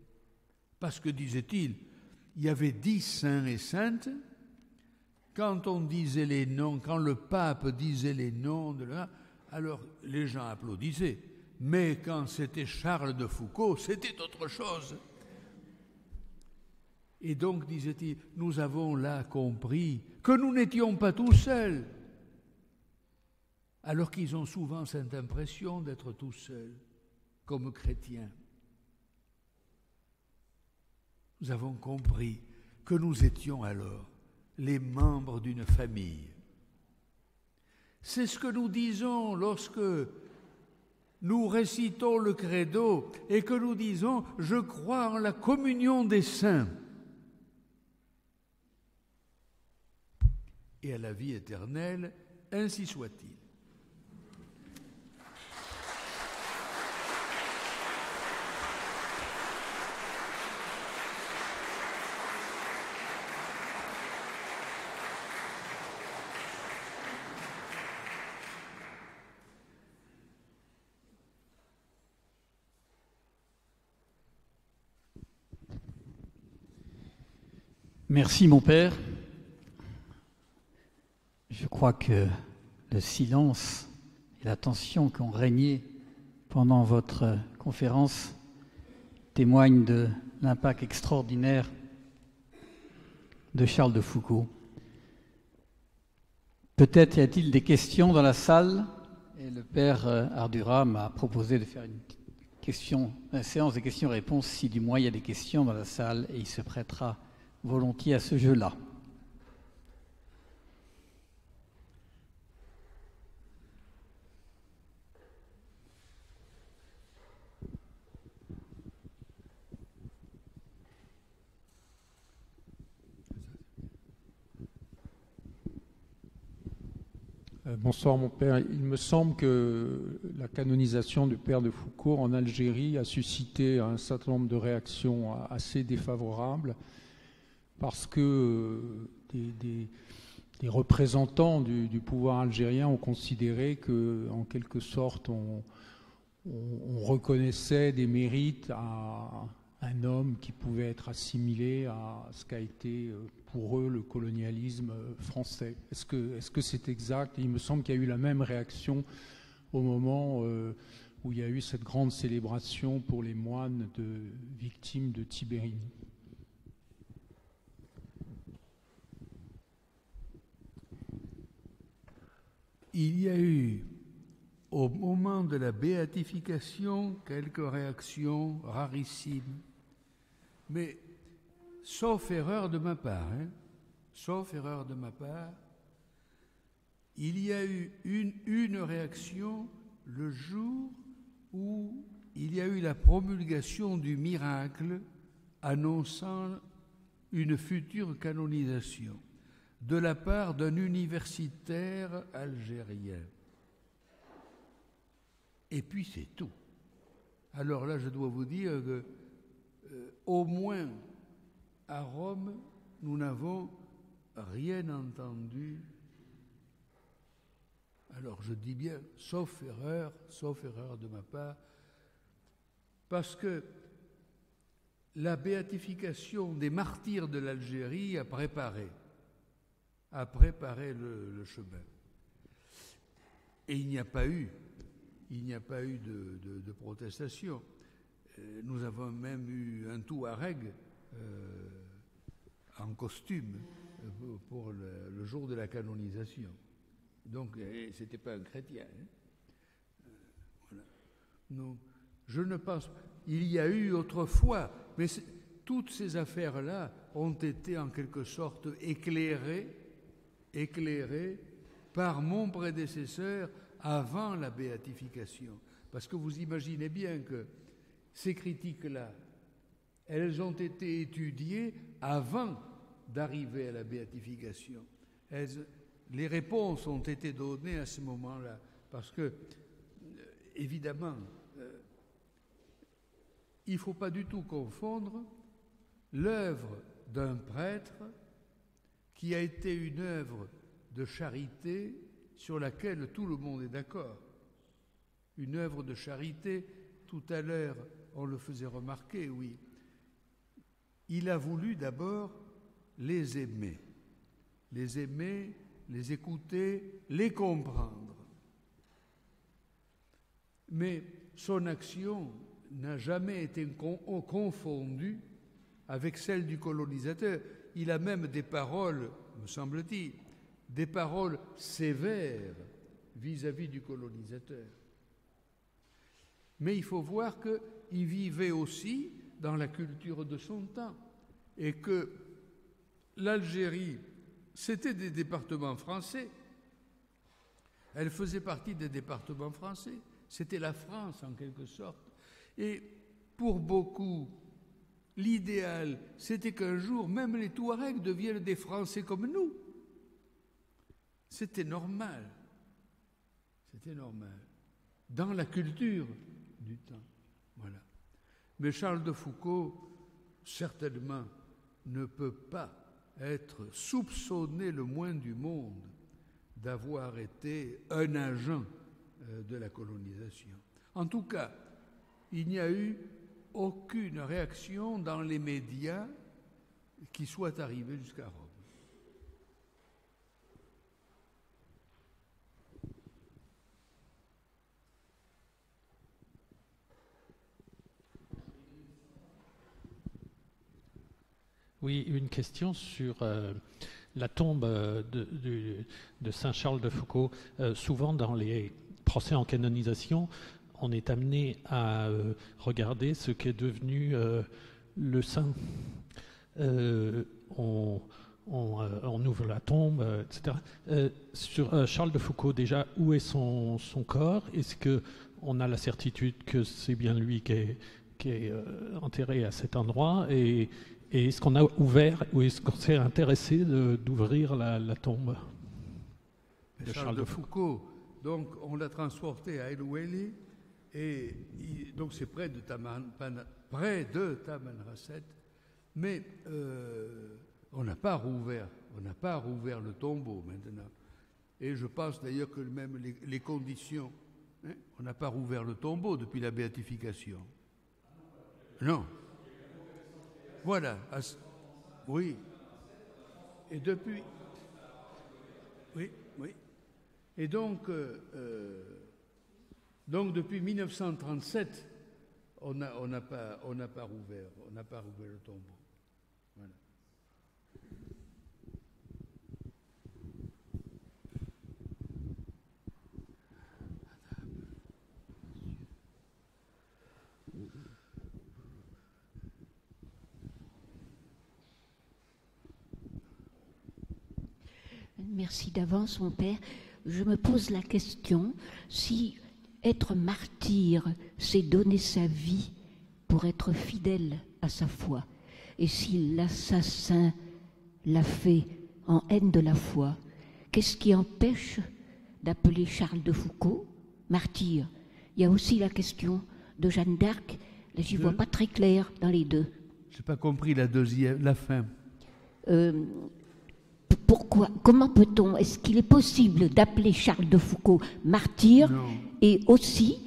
Parce que, disait-il, il y avait 10 saints et saintes. Quand on disait les noms, quand le pape disait les noms, alors les gens applaudissaient. Mais quand c'était Charles de Foucauld, c'était autre chose. Et donc, disait-il, nous avons là compris que nous n'étions pas tout seuls, alors qu'ils ont souvent cette impression d'être tout seuls, comme chrétiens. Nous avons compris que nous étions alors les membres d'une famille. C'est ce que nous disons lorsque nous récitons le credo et que nous disons « Je crois en la communion des saints ». Et à la vie éternelle, ainsi soit-il. Merci mon Père. Je crois que le silence et la tension qui ont régné pendant votre conférence témoignent de l'impact extraordinaire de Charles de Foucauld. Peut-être y a-t-il des questions dans la salle, et le Père Ardura m'a proposé de faire une séance de questions-réponses si du moins il y a des questions dans la salle, et il se prêtera volontiers à ce jeu-là. Bonsoir mon père. Il me semble que la canonisation du père de Foucauld en Algérie a suscité un certain nombre de réactions assez défavorables parce que des représentants du pouvoir algérien ont considéré qu'en quelque sorte on reconnaissait des mérites à un homme qui pouvait être assimilé à ce qu'a été pour eux le colonialisme français. Est-ce que c'est exact? Il me semble qu'il y a eu la même réaction au moment où il y a eu cette grande célébration pour les moines victimes de Tibérini. Il y a eu, au moment de la béatification, quelques réactions rarissimes. Mais, sauf erreur de ma part, il y a eu une réaction le jour où il y a eu la promulgation du miracle annonçant une future canonisation de la part d'un universitaire algérien. Et puis c'est tout. Alors là, je dois vous dire que, au moins à Rome, nous n'avons rien entendu. Alors je dis bien, sauf erreur de ma part, parce que la béatification des martyrs de l'Algérie a préparé le chemin. Et il n'y a pas eu de protestation. Nous avons même eu un Touareg en costume pour le jour de la canonisation. Donc, ce n'était pas un chrétien. Voilà. Non, je ne pense pas. Il y a eu autrefois, mais toutes ces affaires-là ont été en quelque sorte éclairées par mon prédécesseur avant la béatification. Parce que vous imaginez bien que ces critiques-là, elles ont été étudiées avant d'arriver à la béatification. Les réponses ont été données à ce moment-là. Parce que, évidemment, il ne faut pas du tout confondre l'œuvre d'un prêtre qui a été une œuvre de charité sur laquelle tout le monde est d'accord. Une œuvre de charité, tout à l'heure, on le faisait remarquer, oui. Il a voulu d'abord les aimer, les écouter, les comprendre. Mais son action n'a jamais été confondue avec celle du colonisateur. Il a même des paroles, me semble-t-il, des paroles sévères vis-à-vis du colonisateur. Mais il faut voir qu'il vivait aussi dans la culture de son temps et que l'Algérie, c'était des départements français. Elle faisait partie des départements français. C'était la France en quelque sorte. Et pour beaucoup, l'idéal, c'était qu'un jour, même les Touaregs deviennent des Français comme nous. C'était normal. C'était normal. Dans la culture du temps. Voilà. Mais Charles de Foucauld, certainement, ne peut pas être soupçonné le moins du monde d'avoir été un agent de la colonisation. En tout cas, il n'y a eu aucune réaction dans les médias qui soit arrivée jusqu'à Rome. Oui, une question sur la tombe de Saint Charles de Foucauld. Souvent dans les procès en canonisation, on est amené à regarder ce qu'est devenu le saint. On ouvre la tombe, etc. Sur Charles de Foucauld, déjà, où est son corps? Est-ce qu'on a la certitude que c'est bien lui qui est enterré à cet endroit? Et est-ce qu'on a ouvert ou est-ce qu'on s'est intéressé d'ouvrir la tombe de Charles de Foucauld? Donc, on l'a transporté à El Oueli, et donc c'est près de Tamanrasset, mais on n'a pas rouvert le tombeau maintenant. Et je pense d'ailleurs que même les conditions, on n'a pas rouvert le tombeau depuis la béatification. Non. Voilà. Oui. Et depuis... Oui, oui. Et donc depuis 1937, on n'a pas rouvert le tombeau. Voilà. Merci d'avance, mon père. Je me pose la question, si être martyr, c'est donner sa vie pour être fidèle à sa foi, et si l'assassin l'a fait en haine de la foi, qu'est-ce qui empêche d'appeler Charles de Foucauld martyr? Il y a aussi la question de Jeanne d'Arc. Là, j'y vois pas très clair dans les deux. Je n'ai pas compris la fin. Pourquoi? Comment peut-on? Est-ce qu'il est possible d'appeler Charles de Foucauld martyr? Non. Et aussi,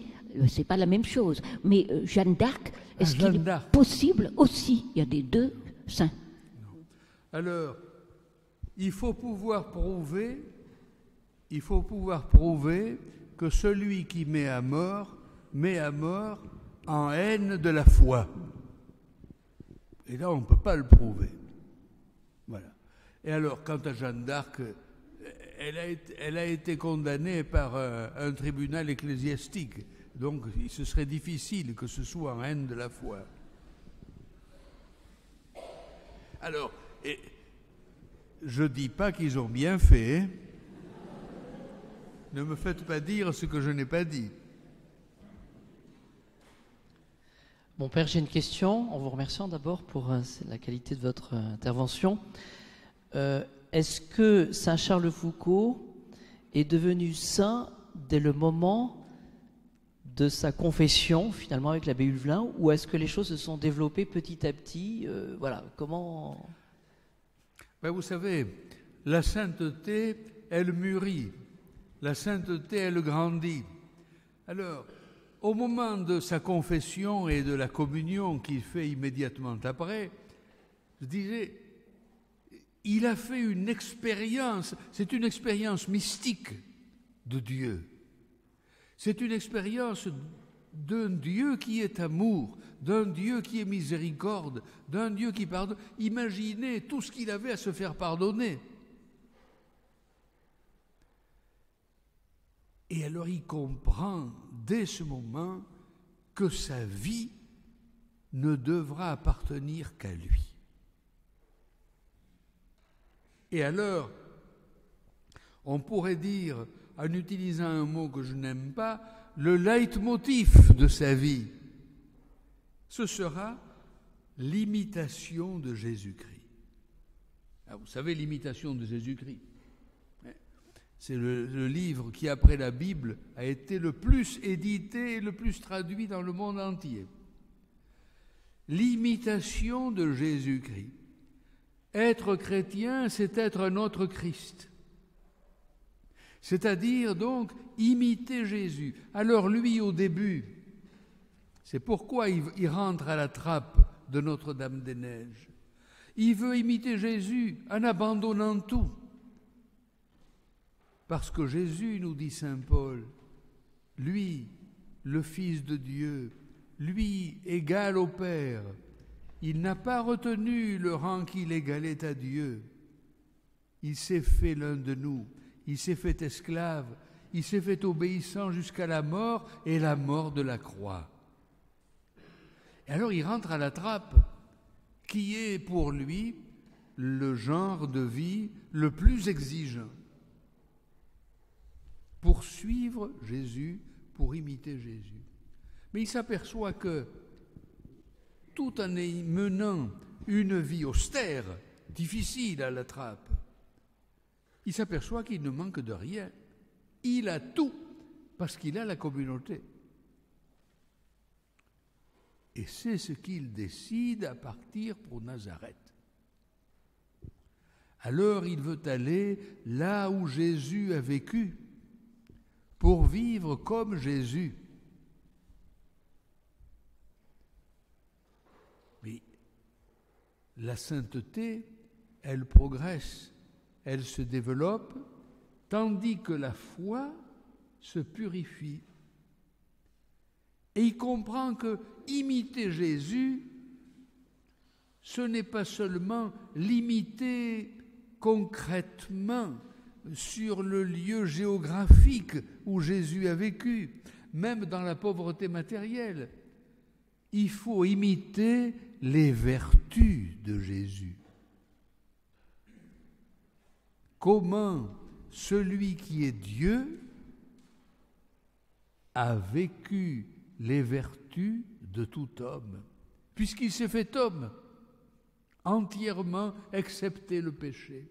c'est pas la même chose, mais Jeanne d'Arc, est-ce qu'il est possible aussi? Il y a des deux saints. Non. Alors, il faut pouvoir prouver que celui qui met à mort en haine de la foi. Et là, on ne peut pas le prouver. Voilà. Et alors, quant à Jeanne d'Arc, elle a été condamnée par un tribunal ecclésiastique. Donc, ce serait difficile que ce soit en haine de la foi. Alors, je ne dis pas qu'ils ont bien fait. Hein. Ne me faites pas dire ce que je n'ai pas dit. Mon père, j'ai une question, en vous remerciant d'abord pour la qualité de votre intervention. Est-ce que Saint Charles de Foucauld est devenu saint dès le moment de sa confession, finalement, avec l'abbé Hulvelin, ou est-ce que les choses se sont développées petit à petit? Voilà, comment... Ben, vous savez, la sainteté, elle mûrit. La sainteté, elle grandit. Alors, au moment de sa confession et de la communion qu'il fait immédiatement après, je disais, il a fait une expérience, c'est une expérience mystique de Dieu. C'est une expérience d'un Dieu qui est amour, d'un Dieu qui est miséricorde, d'un Dieu qui pardonne. Imaginez tout ce qu'il avait à se faire pardonner. Et alors il comprend dès ce moment que sa vie ne devra appartenir qu'à lui. Et alors, on pourrait dire, en utilisant un mot que je n'aime pas, le leitmotiv de sa vie, ce sera l'imitation de Jésus-Christ. Alors, vous savez, l'imitation de Jésus-Christ, c'est le livre qui, après la Bible, a été le plus édité et le plus traduit dans le monde entier. L'imitation de Jésus-Christ. Être chrétien, c'est être un autre Christ. C'est-à-dire, donc, imiter Jésus. Alors lui, au début, c'est pourquoi il rentre à la trappe de Notre-Dame-des-Neiges. Il veut imiter Jésus en abandonnant tout. Parce que Jésus, nous dit saint Paul, lui, le Fils de Dieu, lui, égal au Père, il n'a pas retenu le rang qu'il égalait à Dieu. Il s'est fait l'un de nous, il s'est fait esclave, il s'est fait obéissant jusqu'à la mort et la mort de la croix. Et alors il rentre à la trappe, qui est pour lui le genre de vie le plus exigeant. Pour suivre Jésus, pour imiter Jésus. Mais il s'aperçoit que, tout en menant une vie austère, difficile à la trappe, il s'aperçoit qu'il ne manque de rien. Il a tout, parce qu'il a la communauté. Et c'est ce qu'il décide à partir pour Nazareth. Alors il veut aller là où Jésus a vécu, pour vivre comme Jésus. Mais la sainteté, elle progresse, elle se développe, tandis que la foi se purifie. Et il comprend que imiter Jésus, ce n'est pas seulement l'imiter concrètement sur le lieu géographique où Jésus a vécu, même dans la pauvreté matérielle. Il faut imiter les vertus de Jésus. Comment celui qui est Dieu a vécu les vertus de tout homme, puisqu'il s'est fait homme, entièrement excepté le péché.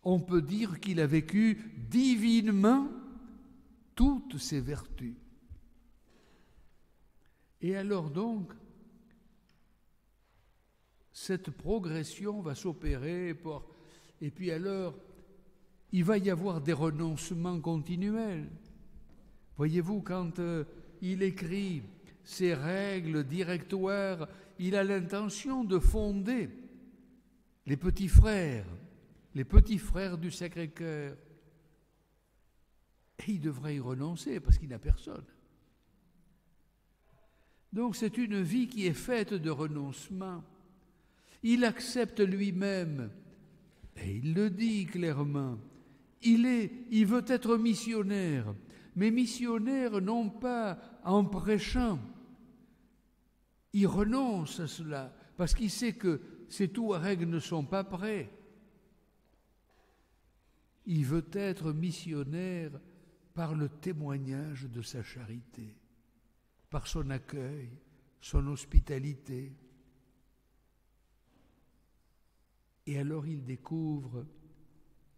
On peut dire qu'il a vécu divinement toutes ses vertus. Et alors donc, cette progression va s'opérer, et puis alors, il va y avoir des renoncements continuels. Voyez-vous, quand il écrit ces règles directoires, il a l'intention de fonder les petits frères du Sacré-Cœur. Et il devrait y renoncer parce qu'il n'a personne. Donc c'est une vie qui est faite de renoncement. Il accepte lui-même, et il le dit clairement, il veut être missionnaire, mais missionnaire non pas en prêchant. Il renonce à cela parce qu'il sait que ses Touaregs ne sont pas prêts. Il veut être missionnaire par le témoignage de sa charité, par son accueil, son hospitalité. Et alors il découvre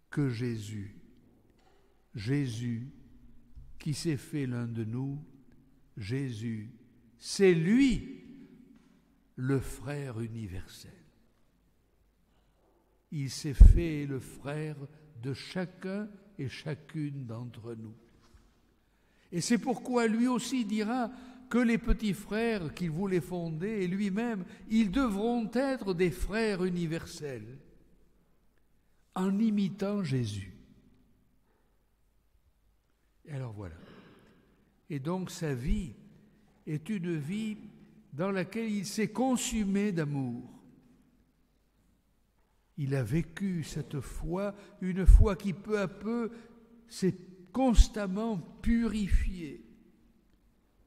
que Jésus qui s'est fait l'un de nous, Jésus, c'est lui le frère universel. Il s'est fait le frère de chacun et chacune d'entre nous. Et c'est pourquoi lui aussi dira que les petits frères qu'il voulait fonder, et lui-même, ils devront être des frères universels, en imitant Jésus. Et alors voilà. Et donc sa vie est une vie dans laquelle il s'est consumé d'amour. Il a vécu cette foi, une foi qui peu à peu s'est constamment purifiée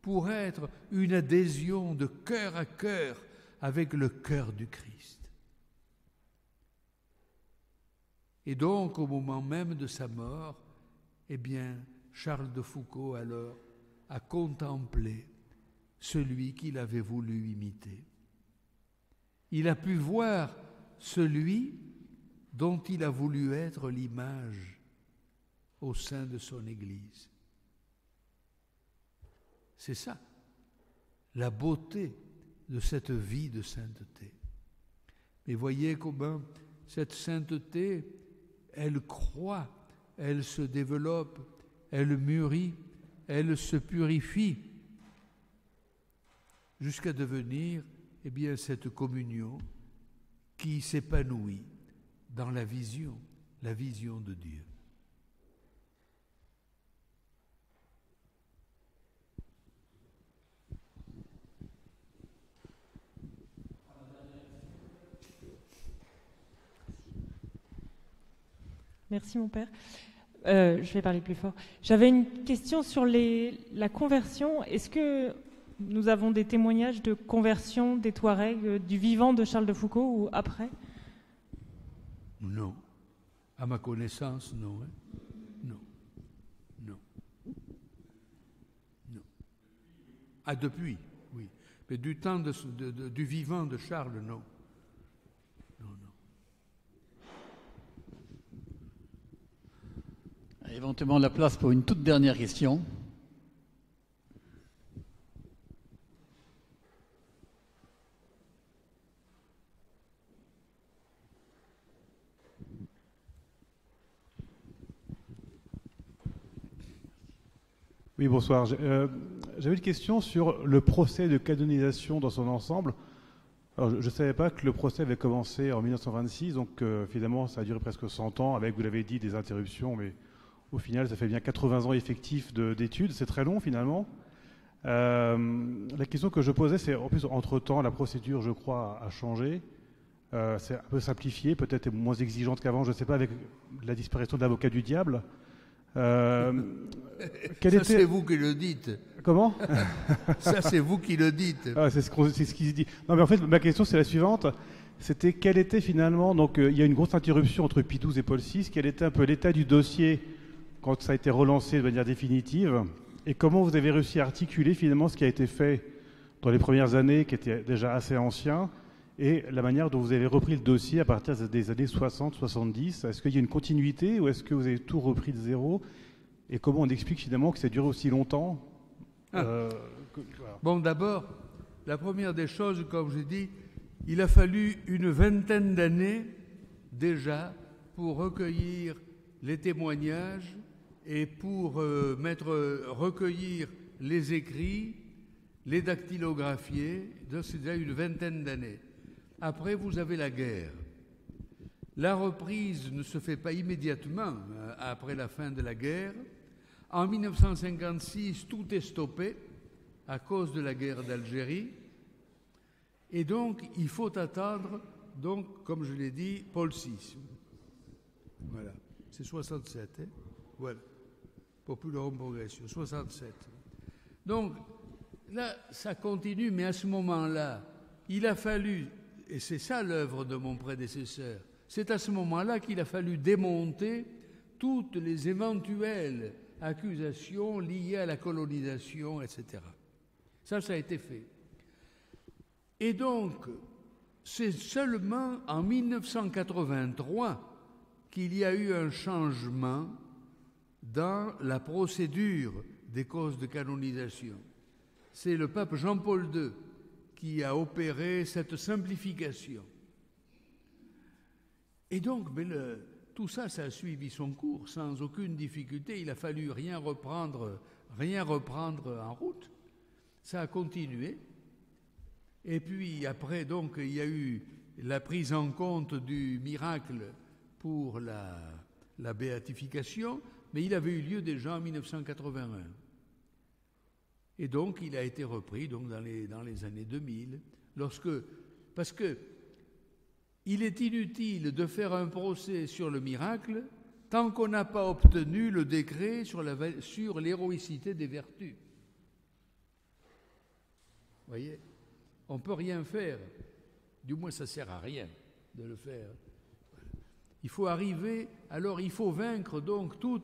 pour être une adhésion de cœur à cœur avec le cœur du Christ. Et donc, au moment même de sa mort, eh bien, Charles de Foucauld alors a contemplé celui qu'il avait voulu imiter. Il a pu voir celui dont il a voulu être l'image au sein de son Église. C'est ça, la beauté de cette vie de sainteté. Mais voyez comment cette sainteté, elle croît, elle se développe, elle mûrit, elle se purifie, jusqu'à devenir, eh bien, cette communion qui s'épanouit dans la vision de Dieu. Merci mon père. Je vais parler plus fort. J'avais une question sur la conversion. Est-ce que nous avons des témoignages de conversion des Touaregs du vivant de Charles de Foucauld ou après? Non. À ma connaissance, non. Non. Ah, depuis, oui. Mais du temps du vivant de Charles, non. Éventuellement la place pour une toute dernière question. Oui, bonsoir. J'avais une question sur le procès de canonisation dans son ensemble. Alors, je ne savais pas que le procès avait commencé en 1926, donc finalement ça a duré presque 100 ans, avec, vous l'avez dit, des interruptions, mais au final ça fait bien 80 ans effectifs d'études, c'est très long finalement. La question que je posais, c'est en plus, entre-temps, la procédure, je crois, a changé. C'est un peu simplifié, peut-être moins exigeante qu'avant, je ne sais pas, avec la disparition de l'avocat du diable. Ça, c'est vous qui le dites. Comment? Ça, c'est vous qui le dites. Ah, c'est ce qui se dit. Non, mais en fait, ma question, c'est la suivante. C'était quel était finalement, donc il y a une grosse interruption entre Pie XII et Paul VI, quel était un peu l'état du dossier quand ça a été relancé de manière définitive, et comment vous avez réussi à articuler finalement ce qui a été fait dans les premières années, qui était déjà assez ancien, et la manière dont vous avez repris le dossier à partir des années 60-70. Est-ce qu'il y a une continuité ou est-ce que vous avez tout repris de zéro? Et comment on explique finalement que ça dure aussi longtemps? Voilà. Bon, d'abord, la première des choses, comme j'ai dit, il a fallu une vingtaine d'années déjà pour recueillir les témoignages et pour recueillir les écrits, les dactylographier. Donc c'est déjà une vingtaine d'années. Après, vous avez la guerre. La reprise ne se fait pas immédiatement après la fin de la guerre. En 1956, tout est stoppé à cause de la guerre d'Algérie. Et donc, il faut attendre, donc, comme je l'ai dit, Paul VI. Voilà, c'est 67. Hein, voilà, Popularum Progressio, 67. Donc, là, ça continue, mais à ce moment-là, il a fallu, et c'est ça l'œuvre de mon prédécesseur, c'est à ce moment-là qu'il a fallu démonter toutes les éventuelles accusations liées à la colonisation, etc. Ça a été fait. Et donc, c'est seulement en 1983 qu'il y a eu un changement dans la procédure des causes de canonisation. C'est le pape Jean-Paul II qui a opéré cette simplification. Et donc, tout ça, ça a suivi son cours sans aucune difficulté. Il a fallu rien reprendre en route. Ça a continué. Et puis après, donc, il y a eu la prise en compte du miracle pour la béatification, mais il avait eu lieu déjà en 1981. Et donc, il a été repris donc, dans les années 2000, parce que il est inutile de faire un procès sur le miracle tant qu'on n'a pas obtenu le décret sur l'héroïcité des vertus. Vous voyez, on ne peut rien faire. Du moins, ça ne sert à rien de le faire. Il faut arriver, alors il faut vaincre donc tous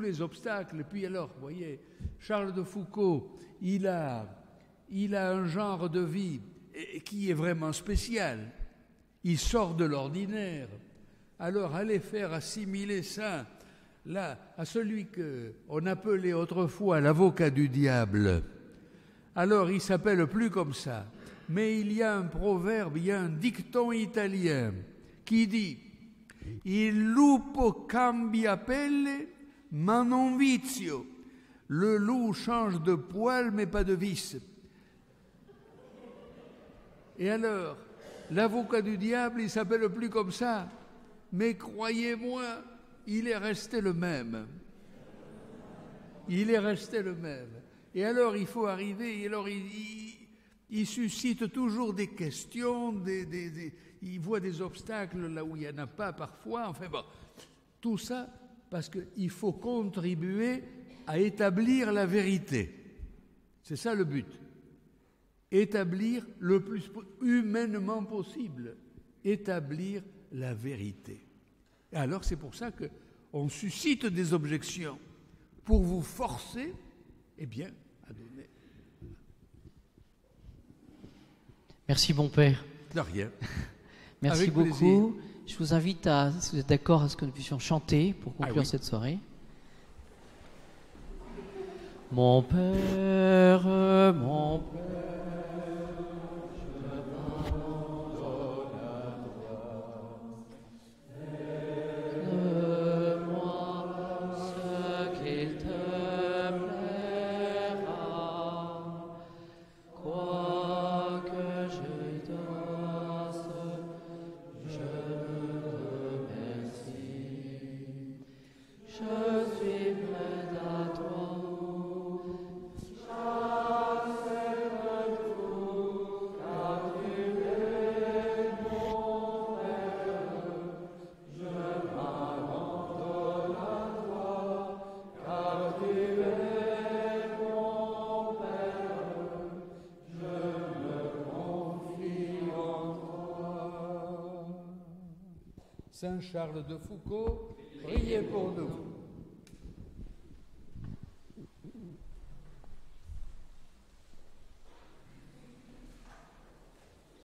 les obstacles. Puis alors, vous voyez, Charles de Foucault, il a un genre de vie qui est vraiment spécial. Il sort de l'ordinaire. Alors, allez faire assimiler ça là, à celui qu'on appelait autrefois l'avocat du diable. Alors, il ne s'appelle plus comme ça. Mais il y a un proverbe, il y a un dicton italien qui dit « Il lupo cambia pelle, ma non vizio ». Le loup change de poil, mais pas de vice. Et alors, l'avocat du diable, il ne s'appelle plus comme ça. Mais croyez-moi, il est resté le même. Il est resté le même. Et alors, il faut arriver, et alors il suscite toujours des questions, il voit des obstacles là où il n'y en a pas parfois. Enfin bon, tout ça parce qu'il faut contribuer à établir la vérité. C'est ça le but. Établir le plus humainement possible. Établir la vérité. Et alors c'est pour ça qu'on suscite des objections pour vous forcer, eh bien, à donner. Merci, mon père. De rien. Merci Avec beaucoup. plaisir. Je vous invite si vous êtes d'accord, à ce que nous puissions chanter pour conclure oui. cette soirée. Mon père, mon père. Que je Saint Charles de Foucauld, priez pour nous.